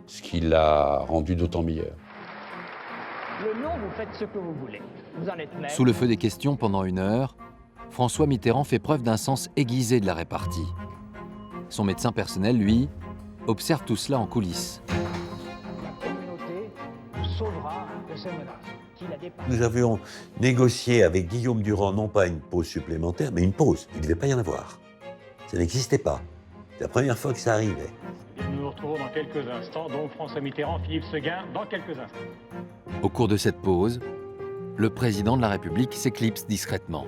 ce qui l'a rendu d'autant meilleur. Le non, vous faites ce que vous voulez. Vous en êtes maître. Sous le feu des questions pendant 1 heure, François Mitterrand fait preuve d'un sens aiguisé de la répartie. Son médecin personnel, lui, observe tout cela en coulisses. La communauté vous sauvera de ces menaces. Qu'il a dépassées. Nous avions négocié avec Guillaume Durand non pas une pause supplémentaire, mais une pause. Il ne devait pas y en avoir. Ça n'existait pas. C'est la première fois que ça arrivait. Nous nous retrouvons dans quelques instants, donc François Mitterrand, Philippe Seguin, dans quelques instants. Au cours de cette pause, le président de la République s'éclipse discrètement.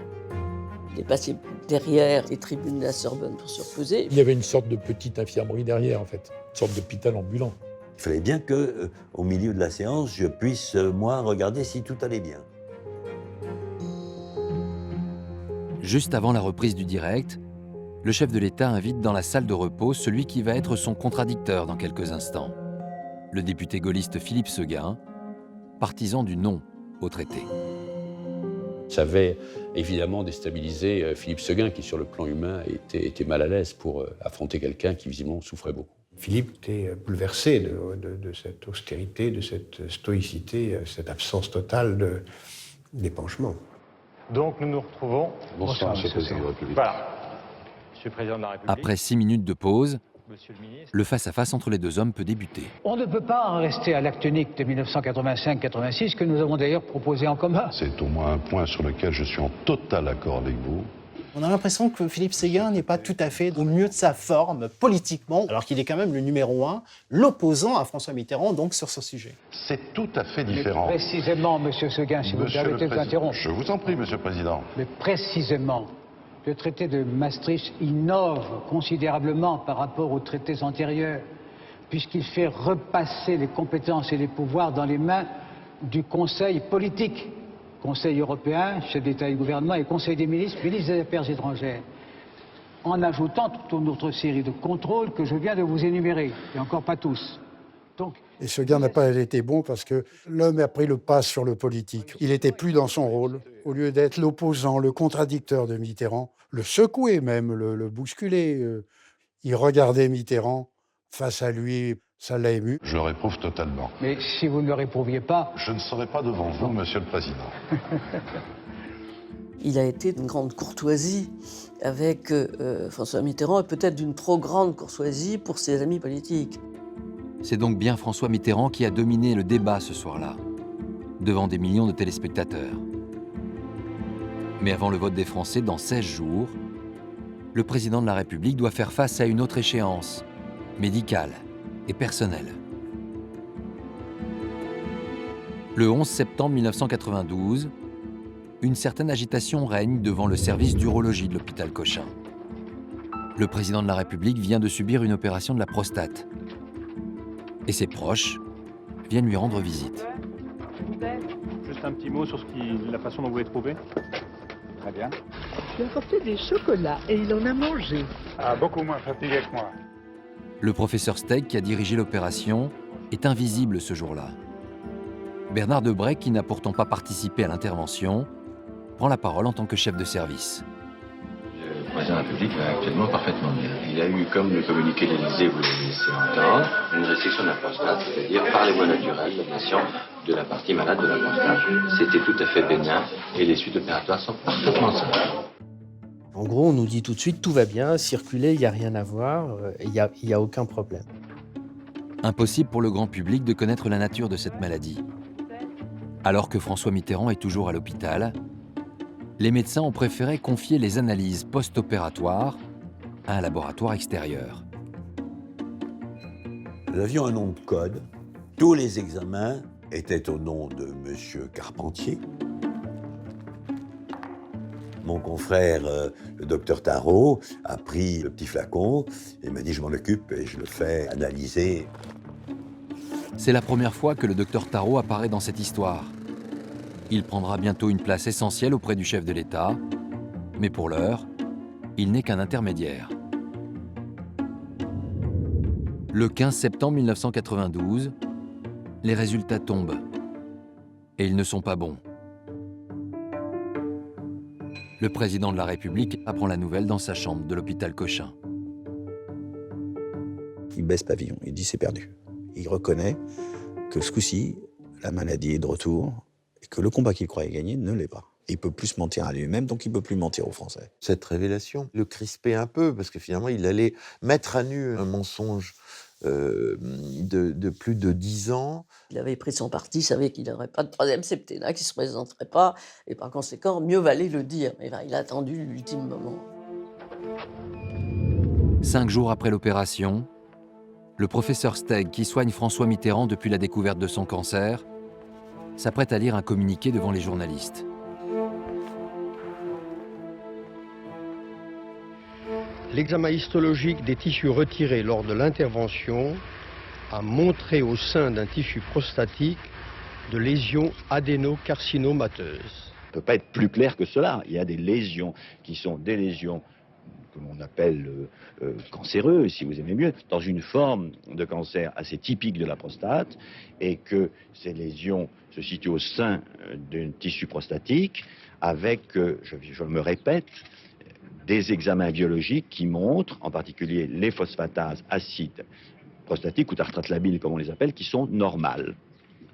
Il est passé derrière les tribunes de la Sorbonne pour se reposer. Il y avait une sorte de petite infirmerie derrière, en fait. Une sorte d'hôpital ambulant. Il fallait bien que, au milieu de la séance, je puisse, moi, regarder si tout allait bien. Juste avant la reprise du direct, le chef de l'État invite dans la salle de repos celui qui va être son contradicteur dans quelques instants, le député gaulliste Philippe Seguin, partisan du non au traité. Ça avait évidemment déstabilisé Philippe Seguin, qui sur le plan humain était mal à l'aise pour affronter quelqu'un qui visiblement souffrait beaucoup. Philippe était bouleversé de cette austérité, de cette stoïcité, cette absence totale d'épanchement. Donc nous nous retrouvons. Bonsoir, Monsieur le Président de la République. Voilà. Monsieur le Président de la République. Après 6 minutes de pause, Monsieur le ministre. le face-à-face entre les deux hommes peut débuter. On ne peut pas en rester à l'acte unique de 1985-86 que nous avons d'ailleurs proposé en commun. C'est au moins un point sur lequel je suis en total accord avec vous. On a l'impression que Philippe Séguin n'est pas tout à fait au mieux de sa forme politiquement, alors qu'il est quand même le numéro 1, l'opposant à François Mitterrand, donc sur ce sujet. C'est tout à fait différent. Mais précisément, Monsieur Séguin, si vous me permettez de vous interrompre. Je vous en prie, Monsieur le Président. Mais précisément, le traité de Maastricht innove considérablement par rapport aux traités antérieurs, puisqu'il fait repasser les compétences et les pouvoirs dans les mains du Conseil politique. Conseil européen, chef d'État et de gouvernement, et Conseil des ministres, ministre des Affaires étrangères, en ajoutant toute une autre série de contrôles que je viens de vous énumérer, et encore pas tous. Donc, et Seguin n'a pas été bon parce que l'homme a pris le pas sur le politique. Il n'était plus dans son rôle. Au lieu d'être l'opposant, le contradicteur de Mitterrand, le secouer même, le bousculer, il regardait Mitterrand face à lui. Ça l'a ému. Je le réprouve totalement. Mais si vous ne le réprouviez pas... Je ne serai pas devant vous, Monsieur le Président. Il a été d'une grande courtoisie avec François Mitterrand et peut-être d'une trop grande courtoisie pour ses amis politiques. C'est donc bien François Mitterrand qui a dominé le débat ce soir-là, devant des millions de téléspectateurs. Mais avant le vote des Français, dans 16 jours, le président de la République doit faire face à une autre échéance, médicale et personnelle. Le 11 septembre 1992, une certaine agitation règne devant le service d'urologie de l'hôpital Cochin. Le président de la République vient de subir une opération de la prostate. Et ses proches viennent lui rendre visite. Juste un petit mot sur la façon dont vous êtes trouvé. Très bien. Je lui ai apporté des chocolats et il en a mangé. Ah, beaucoup moins fatigué que moi. Le professeur Steig, qui a dirigé l'opération, est invisible ce jour-là. Bernard Debré, qui n'a pourtant pas participé à l'intervention, prend la parole en tant que chef de service. Le président de la République va actuellement parfaitement bien. Il a eu, comme le communiqué de l'Élysée vous l'avez laissé entendre, une restriction de la prostate, c'est-à-dire par les voies naturelles, l'ablation de la partie malade de la prostate. C'était tout à fait bénin et les suites opératoires sont parfaitement simples. En gros, on nous dit tout de suite, tout va bien, circuler, il n'y a rien à voir, il n'y a aucun problème. Impossible pour le grand public de connaître la nature de cette maladie. Alors que François Mitterrand est toujours à l'hôpital, les médecins ont préféré confier les analyses post-opératoires à un laboratoire extérieur. Nous avions un nom de code. Tous les examens étaient au nom de M. Carpentier. Mon confrère, le docteur Tarot, a pris le petit flacon et m'a dit « je m'en occupe et je le fais analyser ». C'est la première fois que le docteur Tarot apparaît dans cette histoire. Il prendra bientôt une place essentielle auprès du chef de l'État, mais pour l'heure, il n'est qu'un intermédiaire. Le 15 septembre 1992, les résultats tombent. Et ils ne sont pas bons. Le président de la République apprend la nouvelle dans sa chambre de l'hôpital Cochin. Il baisse pavillon, il dit c'est perdu. Il reconnaît que ce coup-ci, la maladie est de retour et que le combat qu'il croyait gagner ne l'est pas. Il ne peut plus se mentir à lui-même, donc il ne peut plus mentir aux Français. Cette révélation le crispait un peu, parce que finalement, il allait mettre à nu un mensonge de plus de 10 ans. Il avait pris son parti, savait qu'il n'aurait pas de troisième septennat, qu'il ne se présenterait pas, et par conséquent, mieux valait le dire. Mais il a attendu l'ultime moment. 5 jours après l'opération, le professeur Steg, qui soigne François Mitterrand depuis la découverte de son cancer, s'apprête à lire un communiqué devant les journalistes. L'examen histologique des tissus retirés lors de l'intervention a montré au sein d'un tissu prostatique de lésions adénocarcinomateuses. Ça ne peut pas être plus clair que cela. Il y a des lésions qui sont des lésions que l'on appelle cancéreuses, si vous aimez mieux, dans une forme de cancer assez typique de la prostate, et que ces lésions se situent au sein d'un tissu prostatique avec, je me répète, des examens biologiques qui montrent, en particulier les phosphatases acides prostatiques ou tartrates labiles, comme on les appelle, qui sont normales.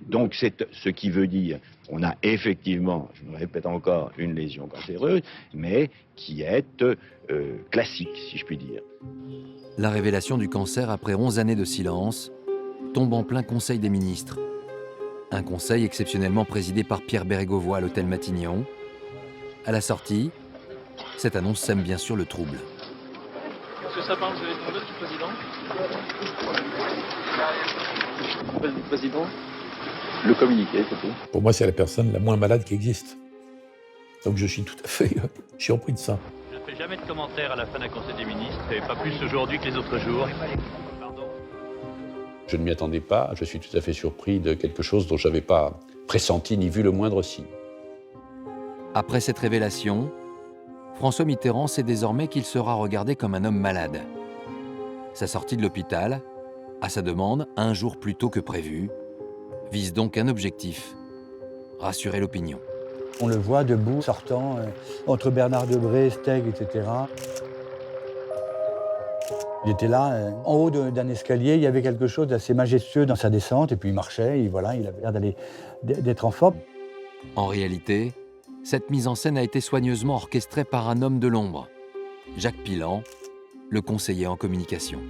Donc c'est ce qui veut dire qu'on a effectivement, je me répète encore, une lésion cancéreuse, mais qui est classique, si je puis dire. La révélation du cancer après 11 années de silence tombe en plein Conseil des ministres. Un conseil exceptionnellement présidé par Pierre Bérégovoy à l'hôtel Matignon. À la sortie, cette annonce sème bien sûr le trouble. Monsieur Sapin, vous avez demandé du président? Du président? Le communiqué, c'est tout. Pour moi, c'est la personne la moins malade qui existe. Donc je suis tout à fait surpris de ça. Je ne fais jamais de commentaires à la fin d'un conseil des ministres, et pas plus aujourd'hui que les autres jours. Je ne m'y attendais pas, je suis tout à fait surpris de quelque chose dont je n'avais pas pressenti ni vu le moindre signe. Après cette révélation, François Mitterrand sait désormais qu'il sera regardé comme un homme malade. Sa sortie de l'hôpital, à sa demande, 1 jour plus tôt que prévu, vise donc un objectif, rassurer l'opinion. On le voit debout, sortant, entre Bernard Debré, Steg, etc. Il était là, en haut d'un escalier, il y avait quelque chose d'assez majestueux dans sa descente, et puis il marchait, et voilà, il avait l'air d'être en forme. En réalité, cette mise en scène a été soigneusement orchestrée par un homme de l'ombre, Jacques Pilan, le conseiller en communication.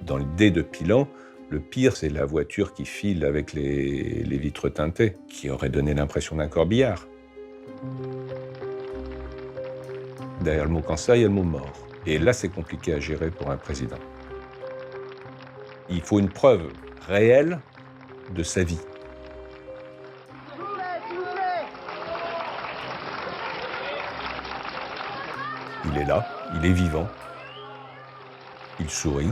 Dans l'idée de Pilan, le pire, c'est la voiture qui file avec les vitres teintées, qui aurait donné l'impression d'un corbillard. Derrière le mot cancer, il y a le mot mort. Et là, c'est compliqué à gérer pour un président. Il faut une preuve réelle de sa vie. Il est là, il est vivant, il sourit.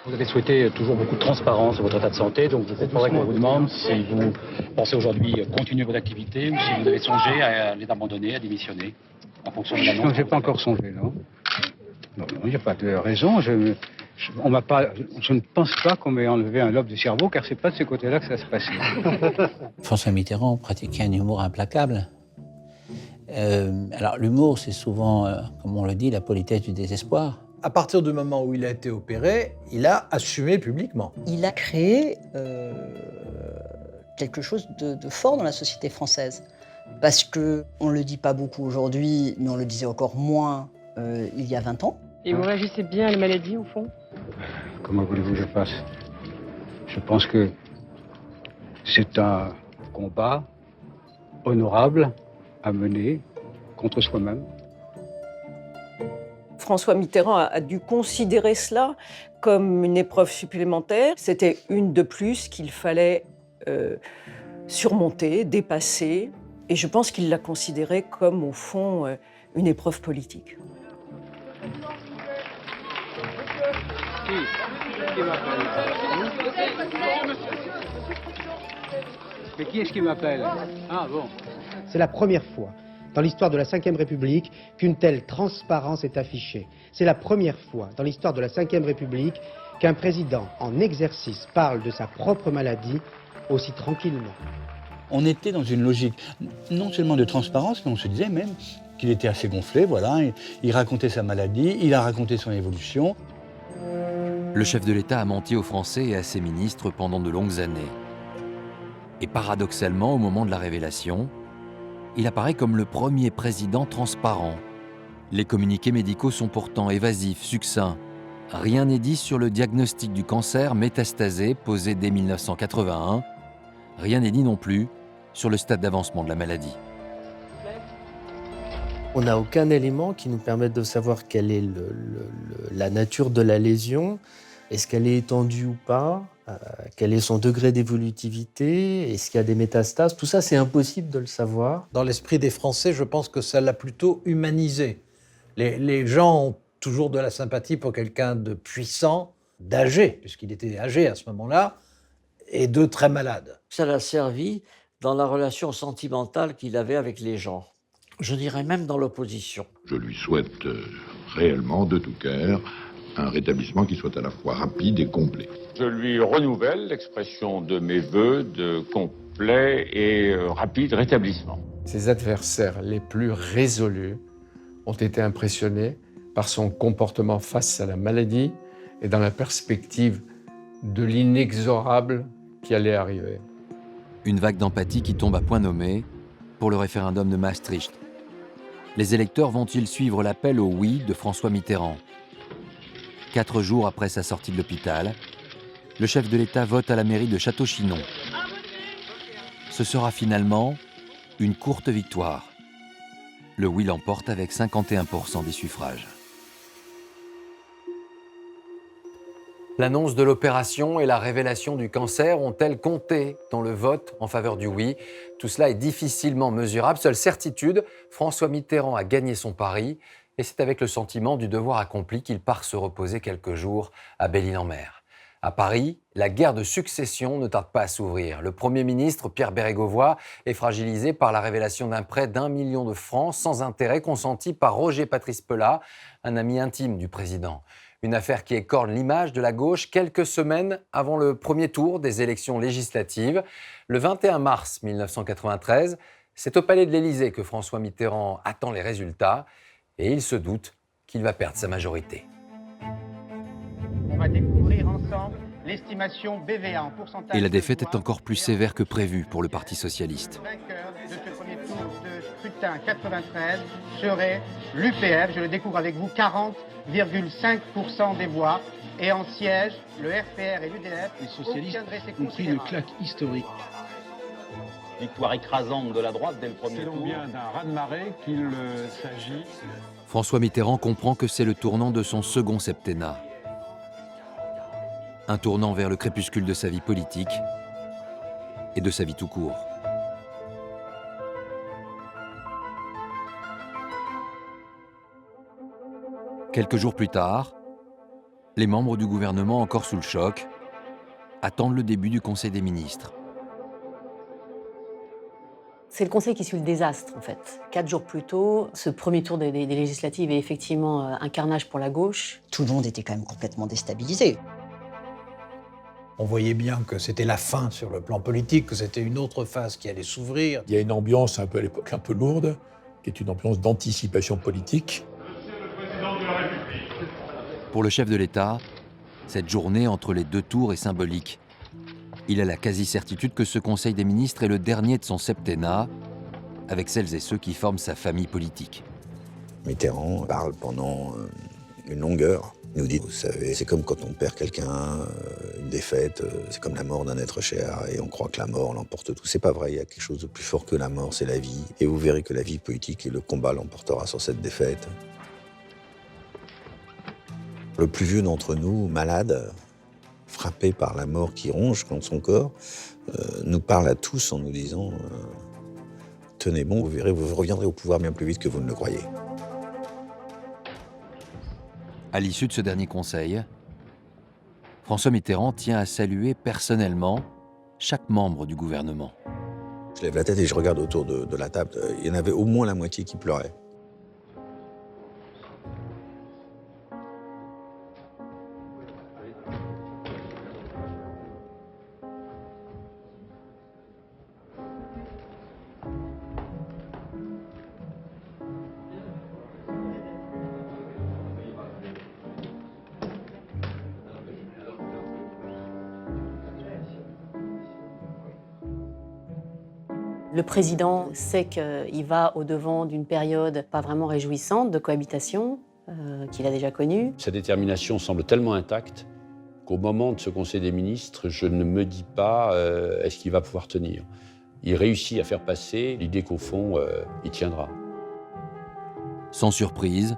Vous avez souhaité toujours beaucoup de transparence sur votre état de santé, donc c'est vrai qu'on vous demande si vous pensez aujourd'hui continuer votre activité ou si vous avez songé à les abandonner, à démissionner, en fonction de l'annonce. Non, j'ai pas encore songé, non. Non, il n'y a pas de raison. Je ne pense pas qu'on m'ait enlevé un lobe du cerveau, car c'est pas de ce côté-là que ça se passait. François Mitterrand pratiquait un humour implacable. Alors l'humour, c'est souvent, comme on le dit, la politesse du désespoir. À partir du moment où il a été opéré, il a assumé publiquement. Il a créé quelque chose de fort dans la société française. Parce qu'on ne le dit pas beaucoup aujourd'hui, mais on le disait encore moins il y a 20 ans. Et vous réagissez bien à la maladie, au fond? Comment voulez-vous que je fasse? Je pense que c'est un combat honorable à mener contre soi-même. François Mitterrand a dû considérer cela comme une épreuve supplémentaire. C'était une de plus qu'il fallait surmonter, dépasser. Et je pense qu'il l'a considéré comme, au fond, une épreuve politique. Qui m'appelle? Mais qui est-ce qui m'appelle? Ah bon. C'est la première fois dans l'histoire de la Ve République qu'une telle transparence est affichée. C'est la première fois dans l'histoire de la Ve République qu'un président en exercice parle de sa propre maladie aussi tranquillement. On était dans une logique non seulement de transparence, mais on se disait même qu'il était assez gonflé, voilà. Il racontait sa maladie, il a raconté son évolution. Le chef de l'État a menti aux Français et à ses ministres pendant de longues années. Et paradoxalement, au moment de la révélation, il apparaît comme le premier président transparent. Les communiqués médicaux sont pourtant évasifs, succincts. Rien n'est dit sur le diagnostic du cancer métastasé posé dès 1981. Rien n'est dit non plus sur le stade d'avancement de la maladie. On n'a aucun élément qui nous permette de savoir quelle est la nature de la lésion, est-ce qu'elle est étendue ou pas, quel est son degré d'évolutivité, est-ce qu'il y a des métastases, tout ça c'est impossible de le savoir. Dans l'esprit des Français, je pense que ça l'a plutôt humanisé. Les gens ont toujours de la sympathie pour quelqu'un de puissant, d'âgé, puisqu'il était âgé à ce moment-là, et de très malade. Ça l'a servi dans la relation sentimentale qu'il avait avec les gens. Je dirais même dans l'opposition. Je lui souhaite réellement, de tout cœur, un rétablissement qui soit à la fois rapide et complet. Je lui renouvelle l'expression de mes vœux de complet et rapide rétablissement. Ses adversaires les plus résolus ont été impressionnés par son comportement face à la maladie et dans la perspective de l'inexorable qui allait arriver. Une vague d'empathie qui tombe à point nommé pour le référendum de Maastricht. Les électeurs vont-ils suivre l'appel au oui de François Mitterrand ? 4 jours après sa sortie de l'hôpital, le chef de l'État vote à la mairie de Château-Chinon. Ce sera finalement une courte victoire. Le oui l'emporte avec 51% des suffrages. L'annonce de l'opération et la révélation du cancer ont-elles compté dans le vote en faveur du oui ? Tout cela est difficilement mesurable. Seule certitude, François Mitterrand a gagné son pari et c'est avec le sentiment du devoir accompli qu'il part se reposer quelques jours à Belle-Île-en-Mer. À Paris, la guerre de succession ne tarde pas à s'ouvrir. Le Premier ministre, Pierre Bérégovoy, est fragilisé par la révélation d'un prêt d'1 million de francs sans intérêt consenti par Roger Patrice Pelat, un ami intime du président. Une affaire qui écorne l'image de la gauche quelques semaines avant le premier tour des élections législatives. Le 21 mars 1993, c'est au Palais de l'Élysée que François Mitterrand attend les résultats et il se doute qu'il va perdre sa majorité. On va découvrir ensemble l'estimation BVA en pourcentage. Et la défaite est encore plus sévère que prévu pour le Parti socialiste. Le vainqueur de ce premier tour de scrutin 93 serait l'UPR, je le découvre avec vous, 40,5% des voix. Et en siège, le RPR et l'UDF obtiendraient ces ont pris une claque historique. Victoire écrasante de la droite dès le premier tour. C'est bien d'un raz-de-marée qu'il s'agit. François Mitterrand comprend que c'est le tournant de son second septennat. Un tournant vers le crépuscule de sa vie politique et de sa vie tout court. Quelques jours plus tard, les membres du gouvernement, encore sous le choc, attendent le début du Conseil des ministres. C'est le Conseil qui suit le désastre, en fait. 4 jours plus tôt, ce premier tour des législatives est effectivement un carnage pour la gauche. Tout le monde était quand même complètement déstabilisé. On voyait bien que c'était la fin sur le plan politique, que c'était une autre phase qui allait s'ouvrir. Il y a une ambiance un peu à l'époque un peu lourde, qui est une ambiance d'anticipation politique. Pour le chef de l'État, cette journée entre les 2 tours est symbolique. Il a la quasi-certitude que ce Conseil des ministres est le dernier de son septennat, avec celles et ceux qui forment sa famille politique. Mitterrand parle pendant une longue heure. Il nous dit, vous savez, c'est comme quand on perd quelqu'un, une défaite, c'est comme la mort d'un être cher, et on croit que la mort l'emporte tout. C'est pas vrai, il y a quelque chose de plus fort que la mort, c'est la vie. Et vous verrez que la vie politique et le combat l'emportera sur cette défaite. Le plus vieux d'entre nous, malade, frappé par la mort qui ronge dans son corps, nous parle à tous en nous disant « Tenez bon, vous verrez, vous reviendrez au pouvoir bien plus vite que vous ne le croyez ». À l'issue de ce dernier conseil, François Mitterrand tient à saluer personnellement chaque membre du gouvernement. Je lève la tête et je regarde autour de la table. Il y en avait au moins la moitié qui pleurait. Le président sait qu'il va au-devant d'une période pas vraiment réjouissante de cohabitation qu'il a déjà connue. Sa détermination semble tellement intacte qu'au moment de ce Conseil des ministres, je ne me dis pas est-ce qu'il va pouvoir tenir. Il réussit à faire passer l'idée qu'au fond, il tiendra. Sans surprise,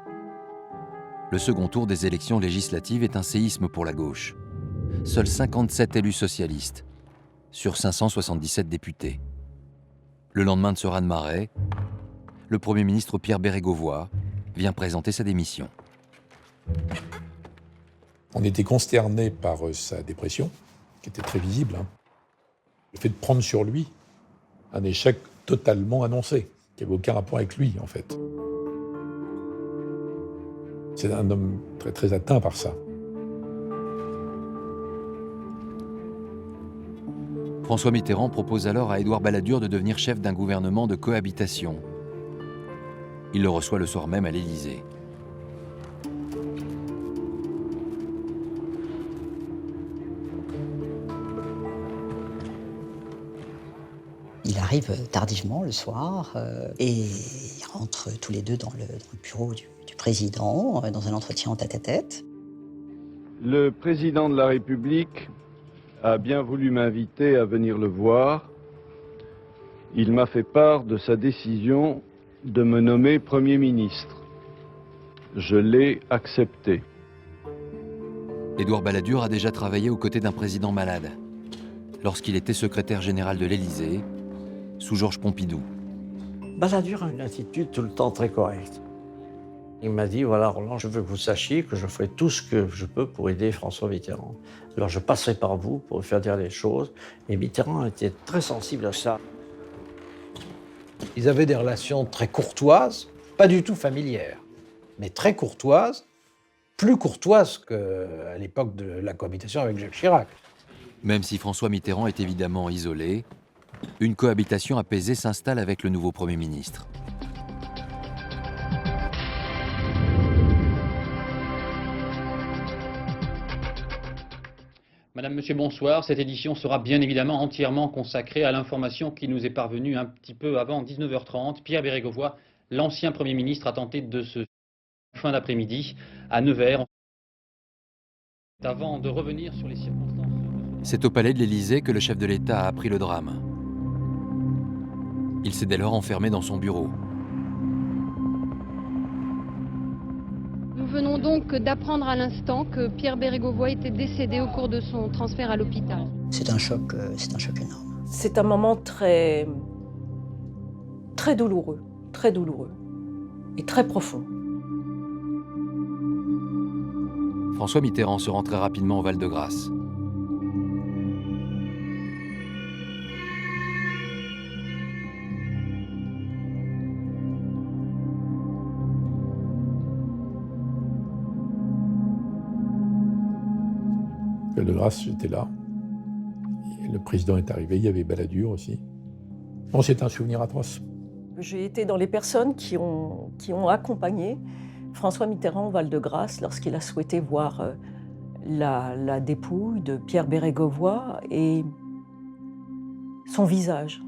le second tour des élections législatives est un séisme pour la gauche. Seuls 57 élus socialistes sur 577 députés. Le lendemain de ce raz-de-marée, le Premier ministre Pierre Bérégovoy vient présenter sa démission. On était consterné par sa dépression, qui était très visible. Le fait de prendre sur lui un échec totalement annoncé, qui n'avait aucun rapport avec lui, en fait. C'est un homme très, très atteint par ça. François Mitterrand propose alors à Édouard Balladur de devenir chef d'un gouvernement de cohabitation. Il le reçoit le soir même à l'Élysée. Il arrive tardivement le soir et ils rentrent tous les deux dans le bureau du président, dans un entretien en tête-à-tête. Le président de la République a bien voulu m'inviter à venir le voir. Il m'a fait part de sa décision de me nommer Premier ministre. Je l'ai accepté. Édouard Balladur a déjà travaillé aux côtés d'un président malade, lorsqu'il était secrétaire général de l'Élysée, sous Georges Pompidou. Balladur a une attitude tout le temps très correcte. Il m'a dit, voilà Roland, je veux que vous sachiez que je ferai tout ce que je peux pour aider François Mitterrand. Alors je passerai par vous pour faire dire les choses. Et Mitterrand était très sensible à ça. Ils avaient des relations très courtoises, pas du tout familières, mais très courtoises, plus courtoises qu'à l'époque de la cohabitation avec Jacques Chirac. Même si François Mitterrand est évidemment isolé, une cohabitation apaisée s'installe avec le nouveau Premier ministre. Madame, Monsieur, bonsoir. Cette édition sera bien évidemment entièrement consacrée à l'information qui nous est parvenue un petit peu avant 19h30. Pierre Bérégovoy, l'ancien Premier ministre, a tenté de se fin d'après-midi à Nevers. Avant de revenir sur les circonstances... C'est au palais de l'Élysée que le chef de l'État a appris le drame. Il s'est dès lors enfermé dans son bureau. Nous venons donc d'apprendre à l'instant que Pierre Bérégovoy était décédé au cours de son transfert à l'hôpital. C'est un choc énorme. C'est un moment très douloureux et très profond. François Mitterrand se rend très rapidement au Val-de-Grâce. Val-de-Grâce, j'étais là. Et le président est arrivé, il y avait Balladur aussi. Bon, c'est un souvenir atroce. J'ai été dans les personnes qui ont accompagné François Mitterrand au Val-de-Grâce lorsqu'il a souhaité voir la dépouille de Pierre Bérégovoy et son visage,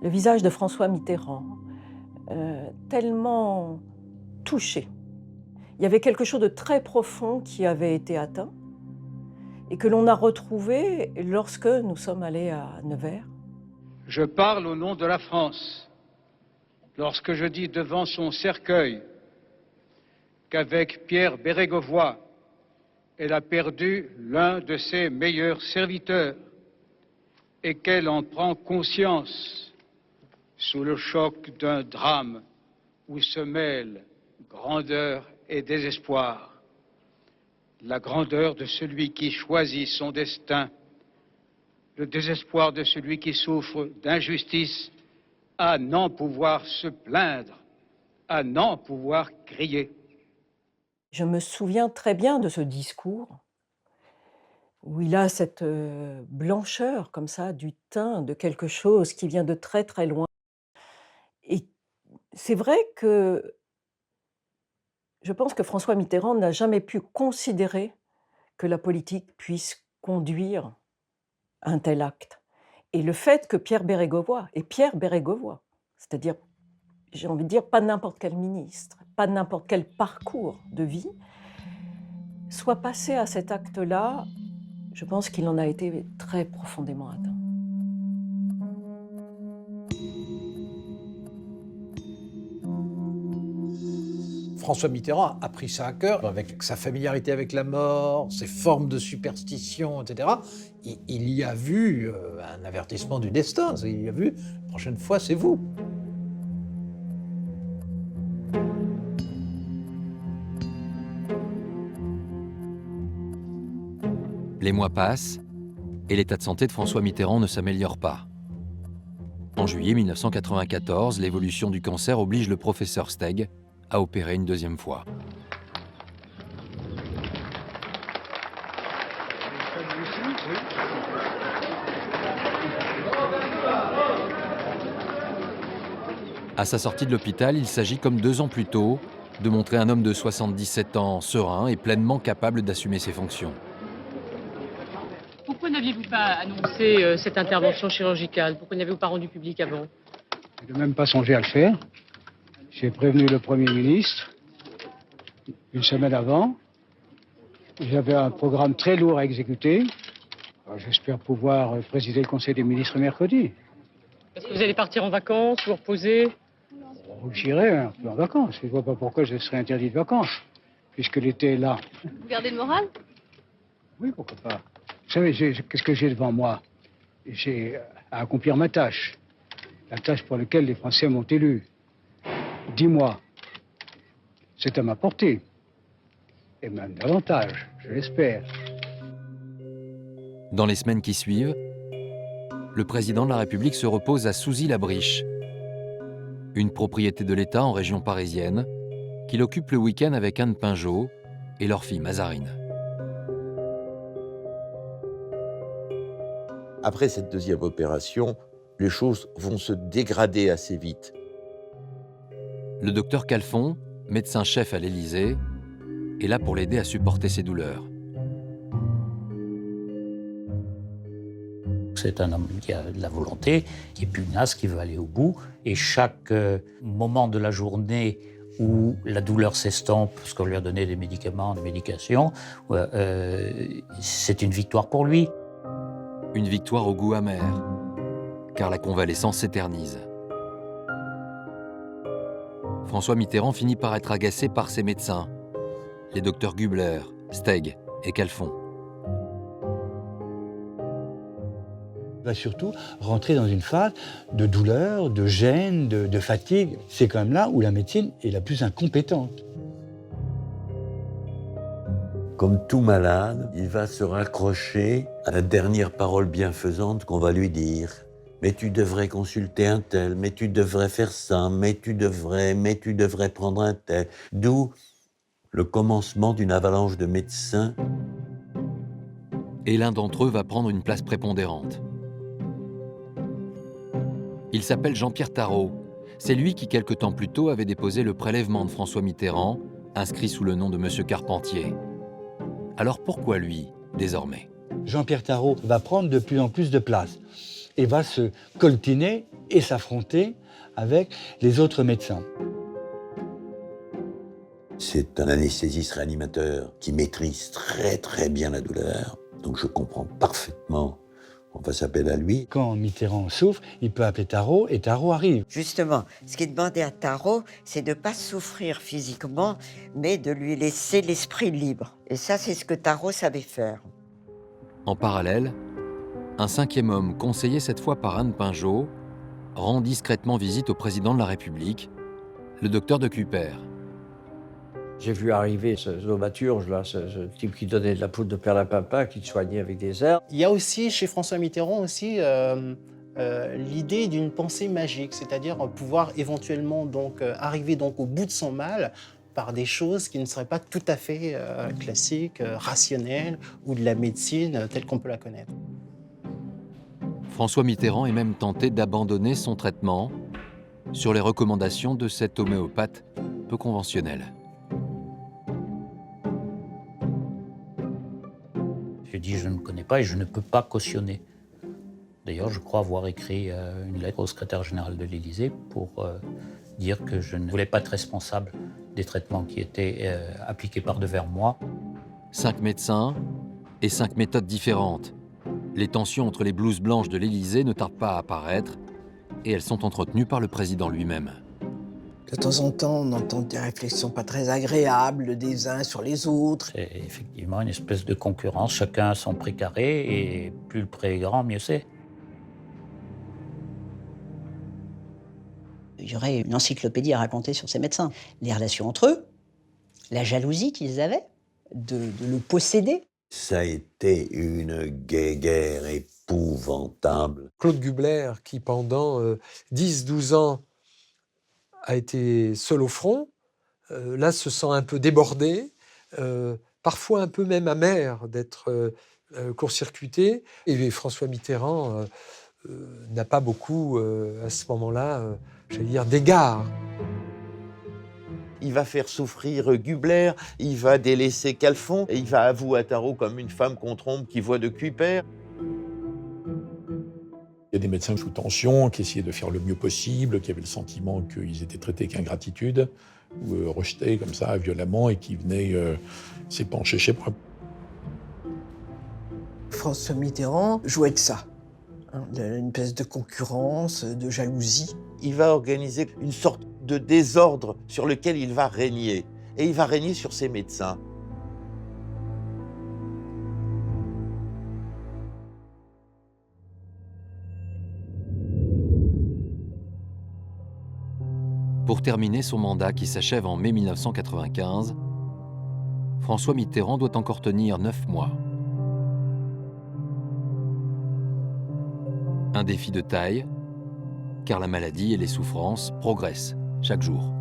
le visage de François Mitterrand, tellement touché. Il y avait quelque chose de très profond qui avait été atteint et que l'on a retrouvé lorsque nous sommes allés à Nevers. Je parle au nom de la France lorsque je dis devant son cercueil qu'avec Pierre Bérégovoy, elle a perdu l'un de ses meilleurs serviteurs et qu'elle en prend conscience sous le choc d'un drame où se mêlent grandeur et désespoir. La grandeur de celui qui choisit son destin, le désespoir de celui qui souffre d'injustice, à n'en pouvoir se plaindre, à n'en pouvoir crier. Je me souviens très bien de ce discours où il a cette blancheur comme ça, du teint, de quelque chose qui vient de très très loin. Et c'est vrai que je pense que François Mitterrand n'a jamais pu considérer que la politique puisse conduire à un tel acte. Et le fait que Pierre Bérégovoy, c'est-à-dire, j'ai envie de dire, pas n'importe quel ministre, pas n'importe quel parcours de vie, soit passé à cet acte-là, je pense qu'il en a été très profondément atteint. François Mitterrand a pris ça à cœur, avec sa familiarité avec la mort, ses formes de superstition, etc. Il y a vu un avertissement du destin. Il y a vu, la prochaine fois, c'est vous. Les mois passent et l'état de santé de François Mitterrand ne s'améliore pas. En juillet 1994, l'évolution du cancer oblige le professeur Steg à opérer une deuxième fois. À sa sortie de l'hôpital, il s'agit, comme 2 ans plus tôt, de montrer un homme de 77 ans serein et pleinement capable d'assumer ses fonctions. Pourquoi n'aviez-vous pas annoncé cette intervention chirurgicale? Pourquoi n'avez-vous pas rendu public avant? Je n'ai même pas songé à le faire. J'ai prévenu le Premier ministre une semaine avant. J'avais un programme très lourd à exécuter. J'espère pouvoir présider le Conseil des ministres mercredi. Est-ce que vous allez partir en vacances, vous reposer? J'irai un peu en vacances. Je ne vois pas pourquoi je serais interdit de vacances, puisque l'été est là. Vous gardez le moral? Oui, pourquoi pas. Vous savez, qu'est-ce que j'ai devant moi? J'ai à accomplir ma tâche. La tâche pour laquelle les Français m'ont élu. 10 mois. C'est à ma portée. Et même davantage, je l'espère. Dans les semaines qui suivent, le président de la République se repose à Souzy-la-Briche, une propriété de l'État en région parisienne, qu'il occupe le week-end avec Anne Pinjot et leur fille Mazarine. Après cette deuxième opération, les choses vont se dégrader assez vite. Le docteur Calfon, médecin-chef à l'Élysée, est là pour l'aider à supporter ses douleurs. C'est un homme qui a de la volonté, qui est pugnace, qui veut aller au bout. Et chaque moment de la journée où la douleur s'estompe, parce qu'on lui a donné des médicaments, des médications, c'est une victoire pour lui. Une victoire au goût amer, car la convalescence s'éternise. François Mitterrand finit par être agacé par ses médecins, les docteurs Gubler, Steg et Calfon. Il va surtout rentrer dans une phase de douleur, de gêne, de fatigue. C'est quand même là où la médecine est la plus incompétente. Comme tout malade, il va se raccrocher à la dernière parole bienfaisante qu'on va lui dire. Mais tu devrais consulter un tel, mais tu devrais faire ça, mais tu devrais prendre un tel. D'où le commencement d'une avalanche de médecins. Et l'un d'entre eux va prendre une place prépondérante. Il s'appelle Jean-Pierre Tharreau. C'est lui qui, quelque temps plus tôt, avait déposé le prélèvement de François Mitterrand, inscrit sous le nom de M. Carpentier. Alors pourquoi lui, désormais? Jean-Pierre Tharreau va prendre de plus en plus de place et va se coltiner et s'affronter avec les autres médecins. C'est un anesthésiste réanimateur qui maîtrise très très bien la douleur. Donc je comprends parfaitement qu'on fasse appel à lui. Quand Mitterrand souffre, il peut appeler Tharreau et Tharreau arrive. Justement, ce qui est demandé à Tharreau, c'est de ne pas souffrir physiquement, mais de lui laisser l'esprit libre. Et ça, c'est ce que Tharreau savait faire. En parallèle, un 5e homme, conseillé cette fois par Anne Pinjot, rend discrètement visite au président de la République, le docteur de Cuper. J'ai vu arriver ce thaumaturge, là, ce type qui donnait de la poudre de perlimpinpin, qui soignait avec des herbes. Il y a aussi, chez François Mitterrand, aussi l'idée d'une pensée magique, c'est-à-dire pouvoir éventuellement arriver au bout de son mal par des choses qui ne seraient pas tout à fait classiques, rationnelles, ou de la médecine telle qu'on peut la connaître. François Mitterrand est même tenté d'abandonner son traitement sur les recommandations de cet homéopathe peu conventionnel. Je dis, je ne connais pas et je ne peux pas cautionner. D'ailleurs, je crois avoir écrit une lettre au secrétaire général de l'Élysée pour dire que je ne voulais pas être responsable des traitements qui étaient appliqués par devers moi. 5 médecins et 5 méthodes différentes. Les tensions entre les blouses blanches de l'Élysée ne tardent pas à apparaître et elles sont entretenues par le président lui-même. De temps en temps, on entend des réflexions pas très agréables des uns sur les autres. C'est effectivement une espèce de concurrence, chacun a son pré carré et plus le pré est grand, mieux c'est. Il y aurait une encyclopédie à raconter sur ces médecins. Les relations entre eux, la jalousie qu'ils avaient de le posséder. Ça a été une guéguerre épouvantable. Claude Gubler, qui pendant 10-12 ans a été seul au front, là se sent un peu débordé, parfois un peu même amer d'être court-circuité. Et François Mitterrand n'a pas beaucoup, à ce moment-là, j'allais dire, d'égards. Il va faire souffrir Gubler, il va délaisser Calfon, et il va avouer Attaro comme une femme qu'on trompe qui voit de Kuiper. Il y a des médecins sous tension qui essayaient de faire le mieux possible, qui avaient le sentiment qu'ils étaient traités avec ingratitude, ou rejetés comme ça violemment, et qui venaient s'épancher chez moi. François Mitterrand jouait de ça, hein, une espèce de concurrence, de jalousie. Il va organiser une sorte de désordre sur lequel il va régner. Et il va régner sur ses médecins. Pour terminer son mandat qui s'achève en mai 1995, François Mitterrand doit encore tenir 9 mois. Un défi de taille, car la maladie et les souffrances progressent chaque jour.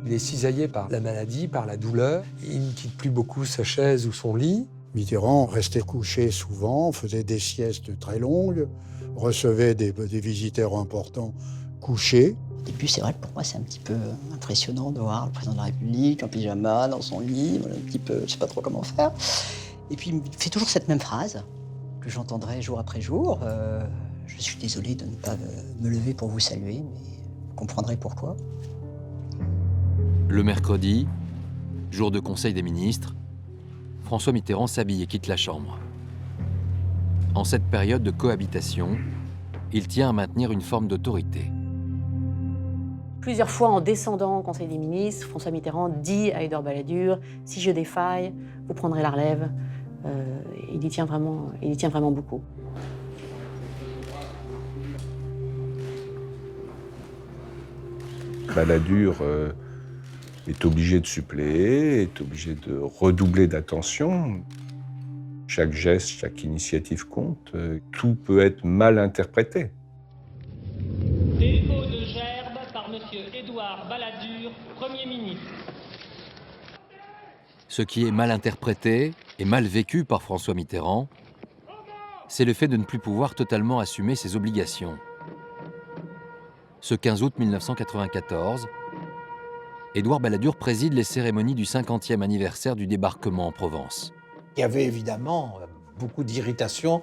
Il est cisaillé par la maladie, par la douleur. Il ne quitte plus beaucoup sa chaise ou son lit. Mitterrand restait couché souvent, faisait des siestes très longues, recevait des visiteurs importants couchés. Au début, c'est vrai que pour moi, c'est un petit peu impressionnant de voir le président de la République en pyjama, dans son lit, un petit peu, je sais pas trop comment faire. Et puis, il me fait toujours cette même phrase que j'entendrai jour après jour. Je suis désolé de ne pas me lever pour vous saluer, mais vous comprendrez pourquoi. Le mercredi, jour de conseil des ministres, François Mitterrand s'habille et quitte la chambre. En cette période de cohabitation, il tient à maintenir une forme d'autorité. Plusieurs fois, en descendant au Conseil des ministres, François Mitterrand dit à Édouard Balladur « Si je défaille, vous prendrez la relève ». Il y tient vraiment beaucoup. Balladur est obligé de suppléer, est obligé de redoubler d'attention. Chaque geste, chaque initiative compte. Tout peut être mal interprété. Dépôt de gerbe par M. Édouard Balladur, Premier ministre. Ce qui est mal interprété et mal vécu par François Mitterrand, c'est le fait de ne plus pouvoir totalement assumer ses obligations. Ce 15 août 1994, Édouard Balladur préside les cérémonies du 50e anniversaire du débarquement en Provence. Il y avait évidemment beaucoup d'irritation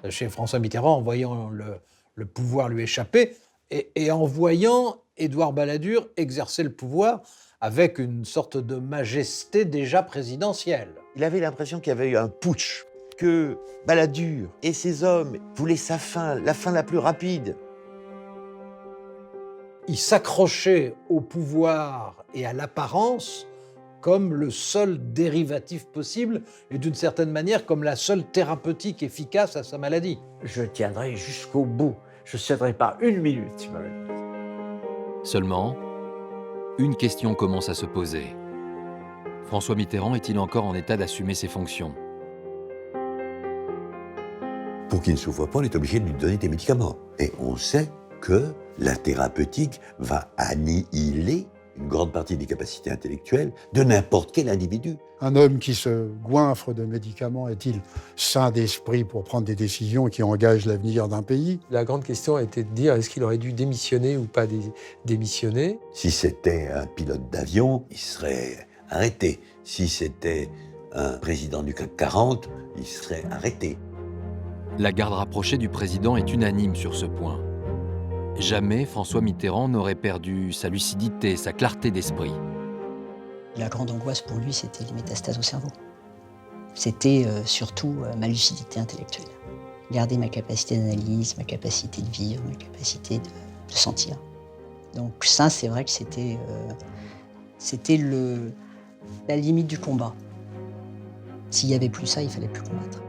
chez François Mitterrand en voyant le pouvoir lui échapper et en voyant Édouard Balladur exercer le pouvoir avec une sorte de majesté déjà présidentielle. Il avait l'impression qu'il y avait eu un putsch, que Balladur et ses hommes voulaient sa fin, la fin la plus rapide. Il s'accrochait au pouvoir et à l'apparence comme le seul dérivatif possible et d'une certaine manière comme la seule thérapeutique efficace à sa maladie. Je tiendrai jusqu'au bout. Je ne céderai pas une minute. Seulement, une question commence à se poser. François Mitterrand est-il encore en état d'assumer ses fonctions? Pour qu'il ne souffre pas, on est obligé de lui donner des médicaments. Et on sait que la thérapeutique va annihiler une grande partie des capacités intellectuelles de n'importe quel individu. Un homme qui se goinfre de médicaments est-il sain d'esprit pour prendre des décisions qui engagent l'avenir d'un pays? La grande question a été de dire est-ce qu'il aurait dû démissionner ou pas démissionner. Si c'était un pilote d'avion, il serait arrêté. Si c'était un président du CAC 40, il serait arrêté. La garde rapprochée du président est unanime sur ce point. Jamais François Mitterrand n'aurait perdu sa lucidité, sa clarté d'esprit. La grande angoisse pour lui, c'était les métastases au cerveau. C'était surtout ma lucidité intellectuelle. Garder ma capacité d'analyse, ma capacité de vivre, ma capacité de sentir. Donc ça, c'est vrai que c'était la limite du combat. S'il n'y avait plus ça, il fallait plus combattre.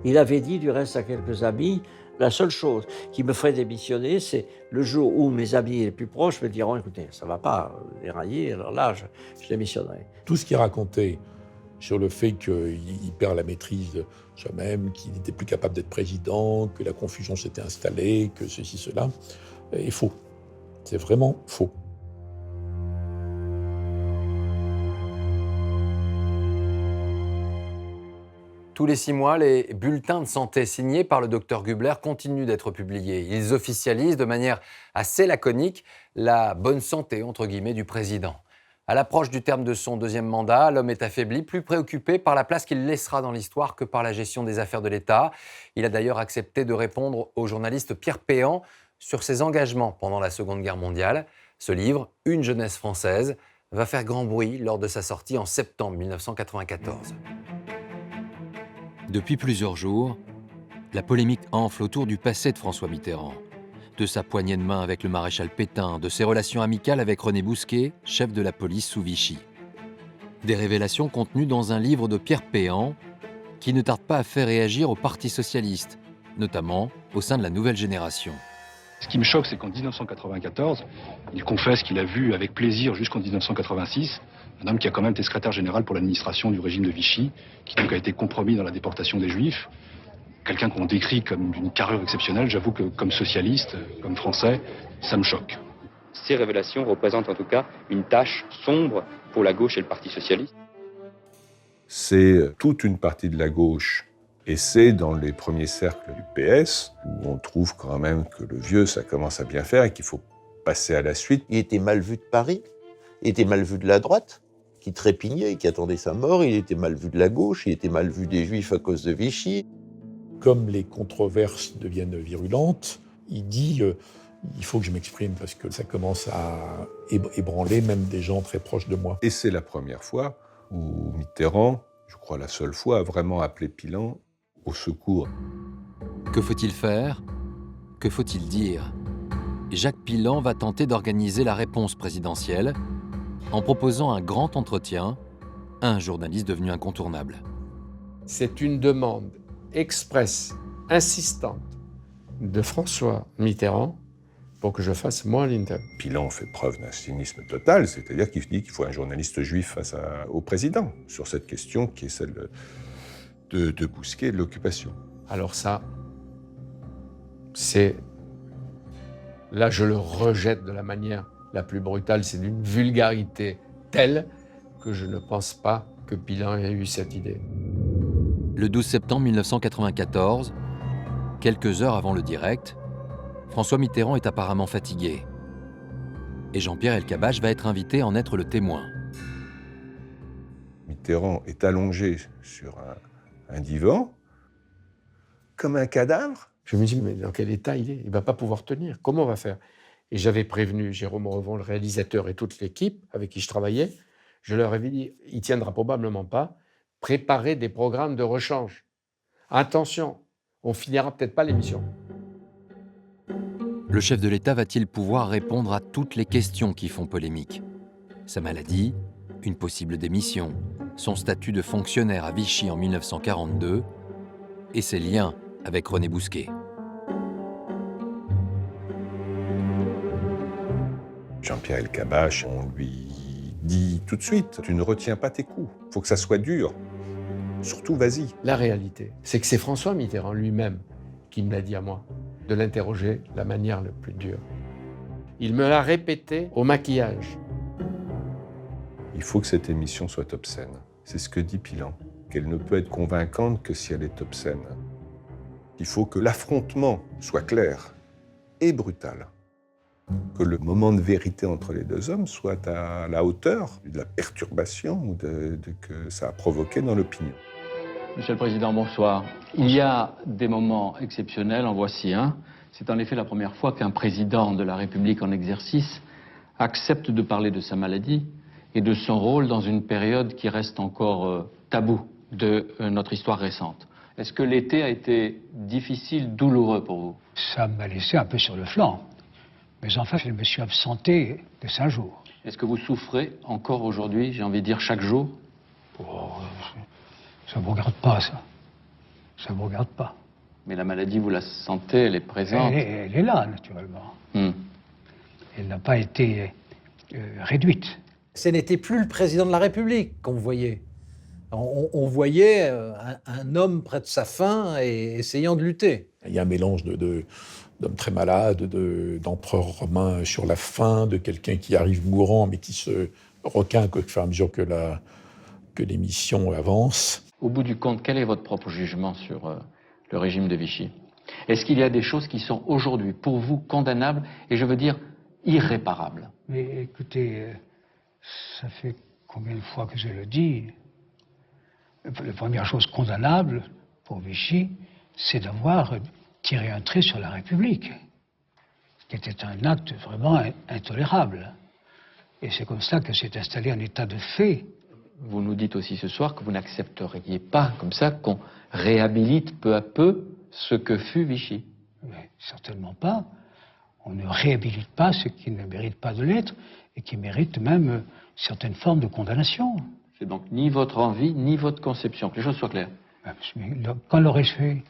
Il avait dit, du reste, à quelques amis, la seule chose qui me ferait démissionner, c'est le jour où mes amis les plus proches me diront, écoutez, ça ne va pas dérailler, alors là, je démissionnerai. Tout ce qu'il racontait sur le fait qu'il perd la maîtrise de soi-même, qu'il n'était plus capable d'être président, que la confusion s'était installée, que ceci, cela, est faux. C'est vraiment faux. Tous les 6 mois, les bulletins de santé signés par le docteur Gubler continuent d'être publiés. Ils officialisent de manière assez laconique la bonne santé, entre guillemets, du président. À l'approche du terme de son 2e mandat, l'homme est affaibli, plus préoccupé par la place qu'il laissera dans l'histoire que par la gestion des affaires de l'État. Il a d'ailleurs accepté de répondre au journaliste Pierre Péan sur ses engagements pendant la Seconde Guerre mondiale. Ce livre, Une jeunesse française, va faire grand bruit lors de sa sortie en septembre 1994. Depuis plusieurs jours, la polémique enfle autour du passé de François Mitterrand. De sa poignée de main avec le maréchal Pétain, de ses relations amicales avec René Bousquet, chef de la police sous Vichy. Des révélations contenues dans un livre de Pierre Péan qui ne tarde pas à faire réagir au Parti socialiste, notamment au sein de la nouvelle génération. Ce qui me choque, c'est qu'en 1994, il confesse qu'il a vu avec plaisir jusqu'en 1986 un homme qui a quand même été secrétaire général pour l'administration du régime de Vichy, qui donc a été compromis dans la déportation des Juifs. Quelqu'un qu'on décrit comme d'une carrure exceptionnelle, j'avoue que comme socialiste, comme Français, ça me choque. Ces révélations représentent en tout cas une tâche sombre pour la gauche et le Parti socialiste. C'est toute une partie de la gauche, et c'est dans les premiers cercles du PS, où on trouve quand même que le vieux, ça commence à bien faire et qu'il faut passer à la suite. Il était mal vu de Paris, il était mal vu de la droite, qui trépignait, qui attendait sa mort, il était mal vu de la gauche, il était mal vu des Juifs à cause de Vichy. Comme les controverses deviennent virulentes, il dit il faut que je m'exprime parce que ça commence à ébranler même des gens très proches de moi. Et c'est la première fois où Mitterrand, je crois la seule fois, a vraiment appelé Pilan au secours. Que faut-il faire? Que faut-il dire? Jacques Pilan va tenter d'organiser la réponse présidentielle en proposant un grand entretien à un journaliste devenu incontournable. C'est une demande expresse, insistante de François Mitterrand pour que je fasse moi l'interview. Pilan fait preuve d'un cynisme total, c'est-à-dire qu'il dit qu'il faut un journaliste juif face au président sur cette question qui est celle de Bousquet et de l'occupation. Alors ça, c'est... Là, je le rejette de la manière la plus brutale. C'est d'une vulgarité telle que je ne pense pas que Pilan ait eu cette idée. Le 12 septembre 1994, quelques heures avant le direct, François Mitterrand est apparemment fatigué. Et Jean-Pierre Elkabbach va être invité à en être le témoin. Mitterrand est allongé sur un divan, comme un cadavre. Je me dis, mais dans quel état il est? Il ne va pas pouvoir tenir. Comment on va faire? Et j'avais prévenu Jérôme Revon, le réalisateur, et toute l'équipe avec qui je travaillais. Je leur avais dit, il ne tiendra probablement pas. Préparez des programmes de rechange. Attention, on finira peut-être pas l'émission. Le chef de l'État va-t-il pouvoir répondre à toutes les questions qui font polémique? Sa maladie, une possible démission, son statut de fonctionnaire à Vichy en 1942 et ses liens avec René Bousquet. Jean-Pierre Elkabbach, on lui dit tout de suite, tu ne retiens pas tes coups, il faut que ça soit dur. Surtout, vas-y. La réalité, c'est que c'est François Mitterrand lui-même qui me l'a dit à moi, de l'interroger de la manière la plus dure. Il me l'a répété au maquillage. Il faut que cette émission soit obscène. C'est ce que dit Pilan, qu'elle ne peut être convaincante que si elle est obscène. Il faut que l'affrontement soit clair et brutal. Que le moment de vérité entre les deux hommes soit à la hauteur de la perturbation que ça a provoqué dans l'opinion. Monsieur le Président, bonsoir. Il y a des moments exceptionnels, en voici un. C'est en effet la première fois qu'un président de la République en exercice accepte de parler de sa maladie et de son rôle dans une période qui reste encore taboue de notre histoire récente. Est-ce que l'été a été difficile, douloureux pour vous? Ça m'a laissé un peu sur le flanc. Mais enfin, je me suis absenté de 5 jours. Est-ce que vous souffrez encore aujourd'hui, j'ai envie de dire chaque jour? Oh, ça ne vous regarde pas, ça. Ça ne vous regarde pas. Mais la maladie, vous la sentez, elle est présente? Elle est là, naturellement. Elle n'a pas été réduite. Ce n'était plus le président de la République qu'on voyait. On voyait un homme près de sa fin et essayant de lutter. Il y a un mélange d'hommes très malades, d'empereurs romains sur la fin, de quelqu'un qui arrive mourant mais qui se requinque au fur et à mesure que l'émission avance. Au bout du compte, quel est votre propre jugement sur le régime de Vichy? Est-ce qu'il y a des choses qui sont aujourd'hui, pour vous, condamnables, et je veux dire irréparables? Mais écoutez, ça fait combien de fois que je le dis? La première chose condamnable pour Vichy, c'est d'avoir tiré un trait sur la République, qui était un acte vraiment intolérable. Et c'est comme ça que s'est installé un état de fait. Vous nous dites aussi ce soir que vous n'accepteriez pas, comme ça, qu'on réhabilite peu à peu ce que fut Vichy. Mais certainement pas. On ne réhabilite pas ce qui ne mérite pas de l'être et qui mérite même certaines formes de condamnation. C'est donc ni votre envie, ni votre conception, que les choses soient claires. Mais quand l'aurais-je fait?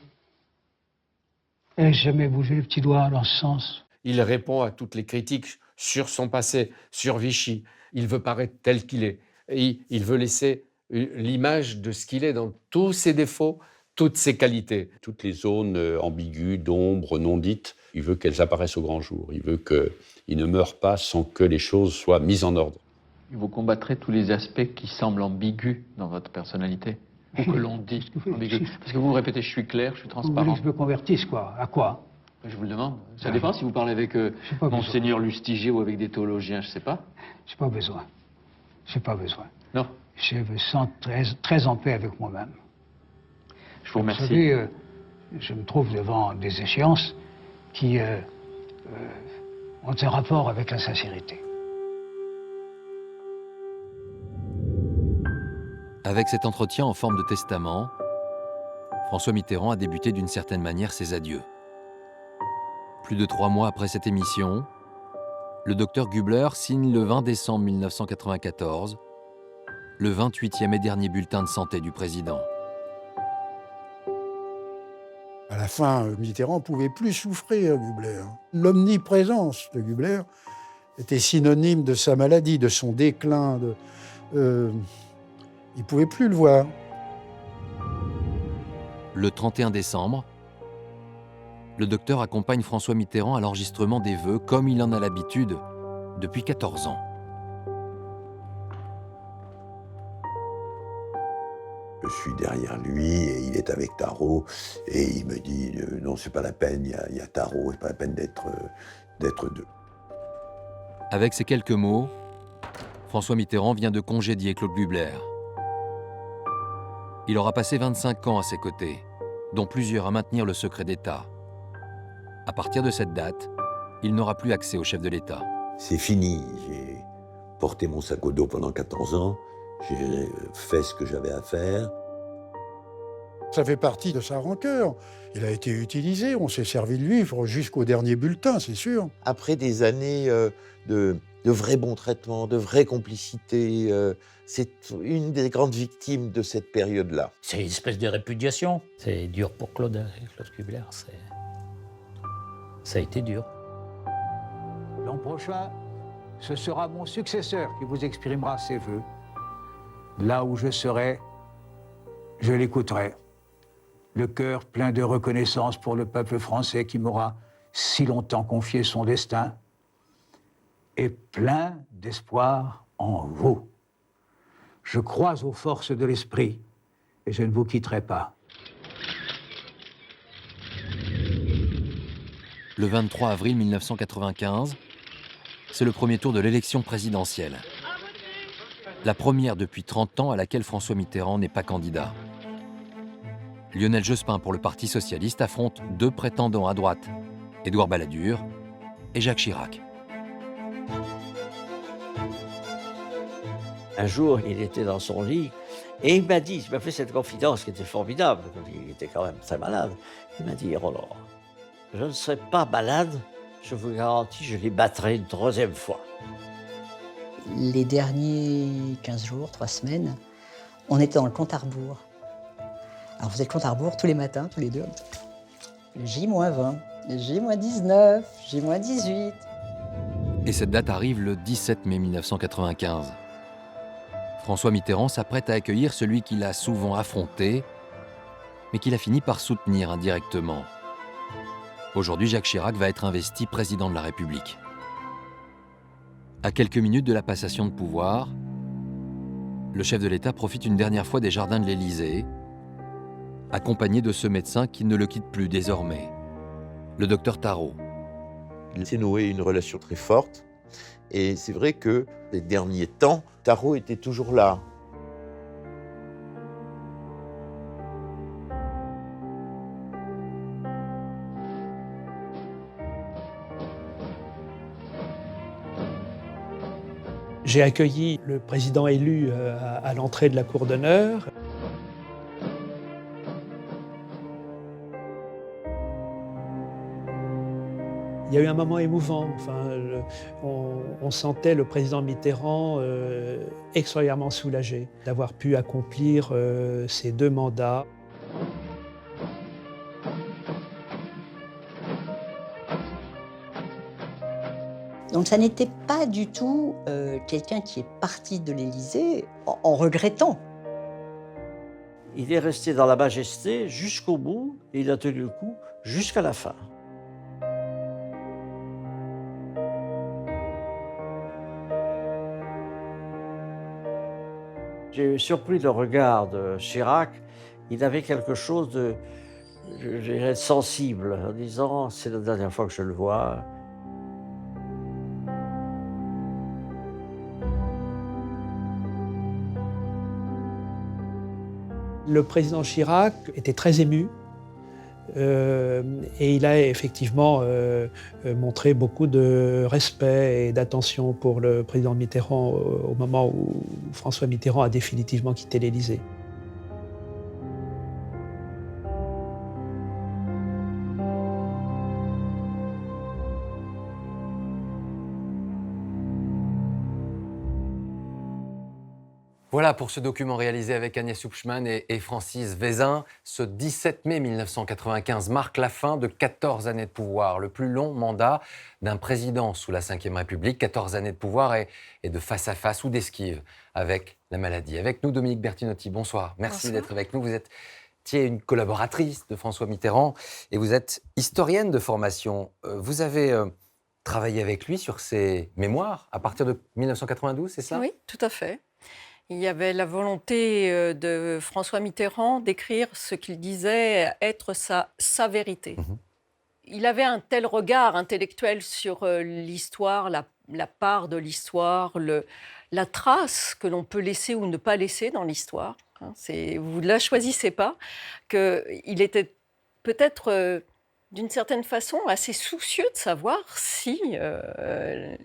Ai-je jamais bougé le petit doigt dans ce sens? Il répond à toutes les critiques sur son passé, sur Vichy. Il veut paraître tel qu'il est. Et il veut laisser l'image de ce qu'il est dans tous ses défauts, toutes ses qualités. Toutes les zones ambiguës, d'ombre, non dites, il veut qu'elles apparaissent au grand jour. Il veut qu'il ne meure pas sans que les choses soient mises en ordre. Vous combattrez tous les aspects qui semblent ambigus dans votre personnalité, ou que l'on dit ambigus. Parce que vous répétez, je suis clair, je suis transparent. Vous voulez que je me convertisse, quoi? À quoi? Je vous le demande. Ça dépend si vous parlez avec Monseigneur Lustiger ou avec des théologiens, je ne sais pas. J'ai pas besoin. J'ai pas besoin. Non. Je me sens très en paix avec moi-même. Je vous remercie. Vous savez, je me trouve devant des échéances qui ont un rapport avec la sincérité. Avec cet entretien en forme de testament, François Mitterrand a débuté d'une certaine manière ses adieux. Plus de 3 mois après cette émission, le docteur Gubler signe le 20 décembre 1994 le 28e et dernier bulletin de santé du président. À la fin, Mitterrand ne pouvait plus souffrir, Gubler. L'omniprésence de Gubler était synonyme de sa maladie, de son déclin. Il ne pouvait plus le voir. Le 31 décembre, le docteur accompagne François Mitterrand à l'enregistrement des vœux, comme il en a l'habitude depuis 14 ans. Je suis derrière lui et il est avec Tarot et il me dit non, c'est pas la peine, il y a Tarot, c'est pas la peine d'être deux. Avec ces quelques mots, François Mitterrand vient de congédier Claude Gubler. Il aura passé 25 ans à ses côtés, dont plusieurs à maintenir le secret d'État. À partir de cette date, il n'aura plus accès au chef de l'État. C'est fini, j'ai porté mon sac au dos pendant 14 ans, j'ai fait ce que j'avais à faire. Ça fait partie de sa rancœur. Il a été utilisé, on s'est servi de lui jusqu'au dernier bulletin, c'est sûr. Après des années de vrais bons traitements, de vraies complicités, c'est une des grandes victimes de cette période-là. C'est une espèce de répudiation. C'est dur pour Claude Gubler. Ça a été dur. L'an prochain, ce sera mon successeur qui vous exprimera ses vœux. Là où je serai, je l'écouterai. Le cœur plein de reconnaissance pour le peuple français qui m'aura si longtemps confié son destin, et plein d'espoir en vous. Je crois aux forces de l'esprit et je ne vous quitterai pas. Le 23 avril 1995, c'est le premier tour de l'élection présidentielle. La première depuis 30 ans à laquelle François Mitterrand n'est pas candidat. Lionel Jospin pour le Parti socialiste affronte deux prétendants à droite, Édouard Balladur et Jacques Chirac. Un jour, il était dans son lit et il m'a fait cette confidence qui était formidable. Il était quand même très malade. Il m'a dit, Roland, je ne serai pas malade, je vous garantis, je les battrai une troisième fois. Les derniers 15 jours, 3 semaines, on était dans le compte à rebours. Alors, on faisait le compte à rebours tous les matins, tous les deux. J-20, J-19, J-18. Et cette date arrive le 17 mai 1995. François Mitterrand s'apprête à accueillir celui qu'il a souvent affronté, mais qu'il a fini par soutenir indirectement. Aujourd'hui, Jacques Chirac va être investi président de la République. À quelques minutes de la passation de pouvoir, le chef de l'État profite une dernière fois des jardins de l'Élysée, accompagné de ce médecin qui ne le quitte plus désormais, le docteur Tarot. Il s'est noué une relation très forte. Et c'est vrai que les derniers temps, Tarot était toujours là. J'ai accueilli le président élu à l'entrée de la cour d'honneur. Il y a eu un moment émouvant. On sentait le président Mitterrand extraordinairement soulagé d'avoir pu accomplir ces 2 mandats. Donc ça n'était pas du tout quelqu'un qui est parti de l'Élysée en regrettant. Il est resté dans la majesté jusqu'au bout et il a tenu le coup jusqu'à la fin. J'ai surpris le regard de Chirac. Il avait quelque chose de, je dirais, sensible, en disant « c'est la dernière fois que je le vois ». Le président Chirac était très ému et il a effectivement montré beaucoup de respect et d'attention pour le président Mitterrand au moment où François Mitterrand a définitivement quitté l'Élysée. Voilà pour ce document réalisé avec Agnès Hubschmann et Francis Vézin. Ce 17 mai 1995 marque la fin de 14 années de pouvoir, le plus long mandat d'un président sous la Ve République. 14 années de pouvoir et de face à face ou d'esquive avec la maladie. Avec nous, Dominique Bertinotti, bonsoir. Merci d'être avec nous. Vous étiez une collaboratrice de François Mitterrand et vous êtes historienne de formation. Vous avez travaillé avec lui sur ses mémoires à partir de 1992, c'est ça? Oui, tout à fait. Il y avait la volonté de François Mitterrand d'écrire ce qu'il disait être sa vérité. Il avait un tel regard intellectuel sur l'histoire, la part de l'histoire, la trace que l'on peut laisser ou ne pas laisser dans l'histoire. Vous ne la choisissez pas, qu'il était peut-être d'une certaine façon assez soucieux de savoir si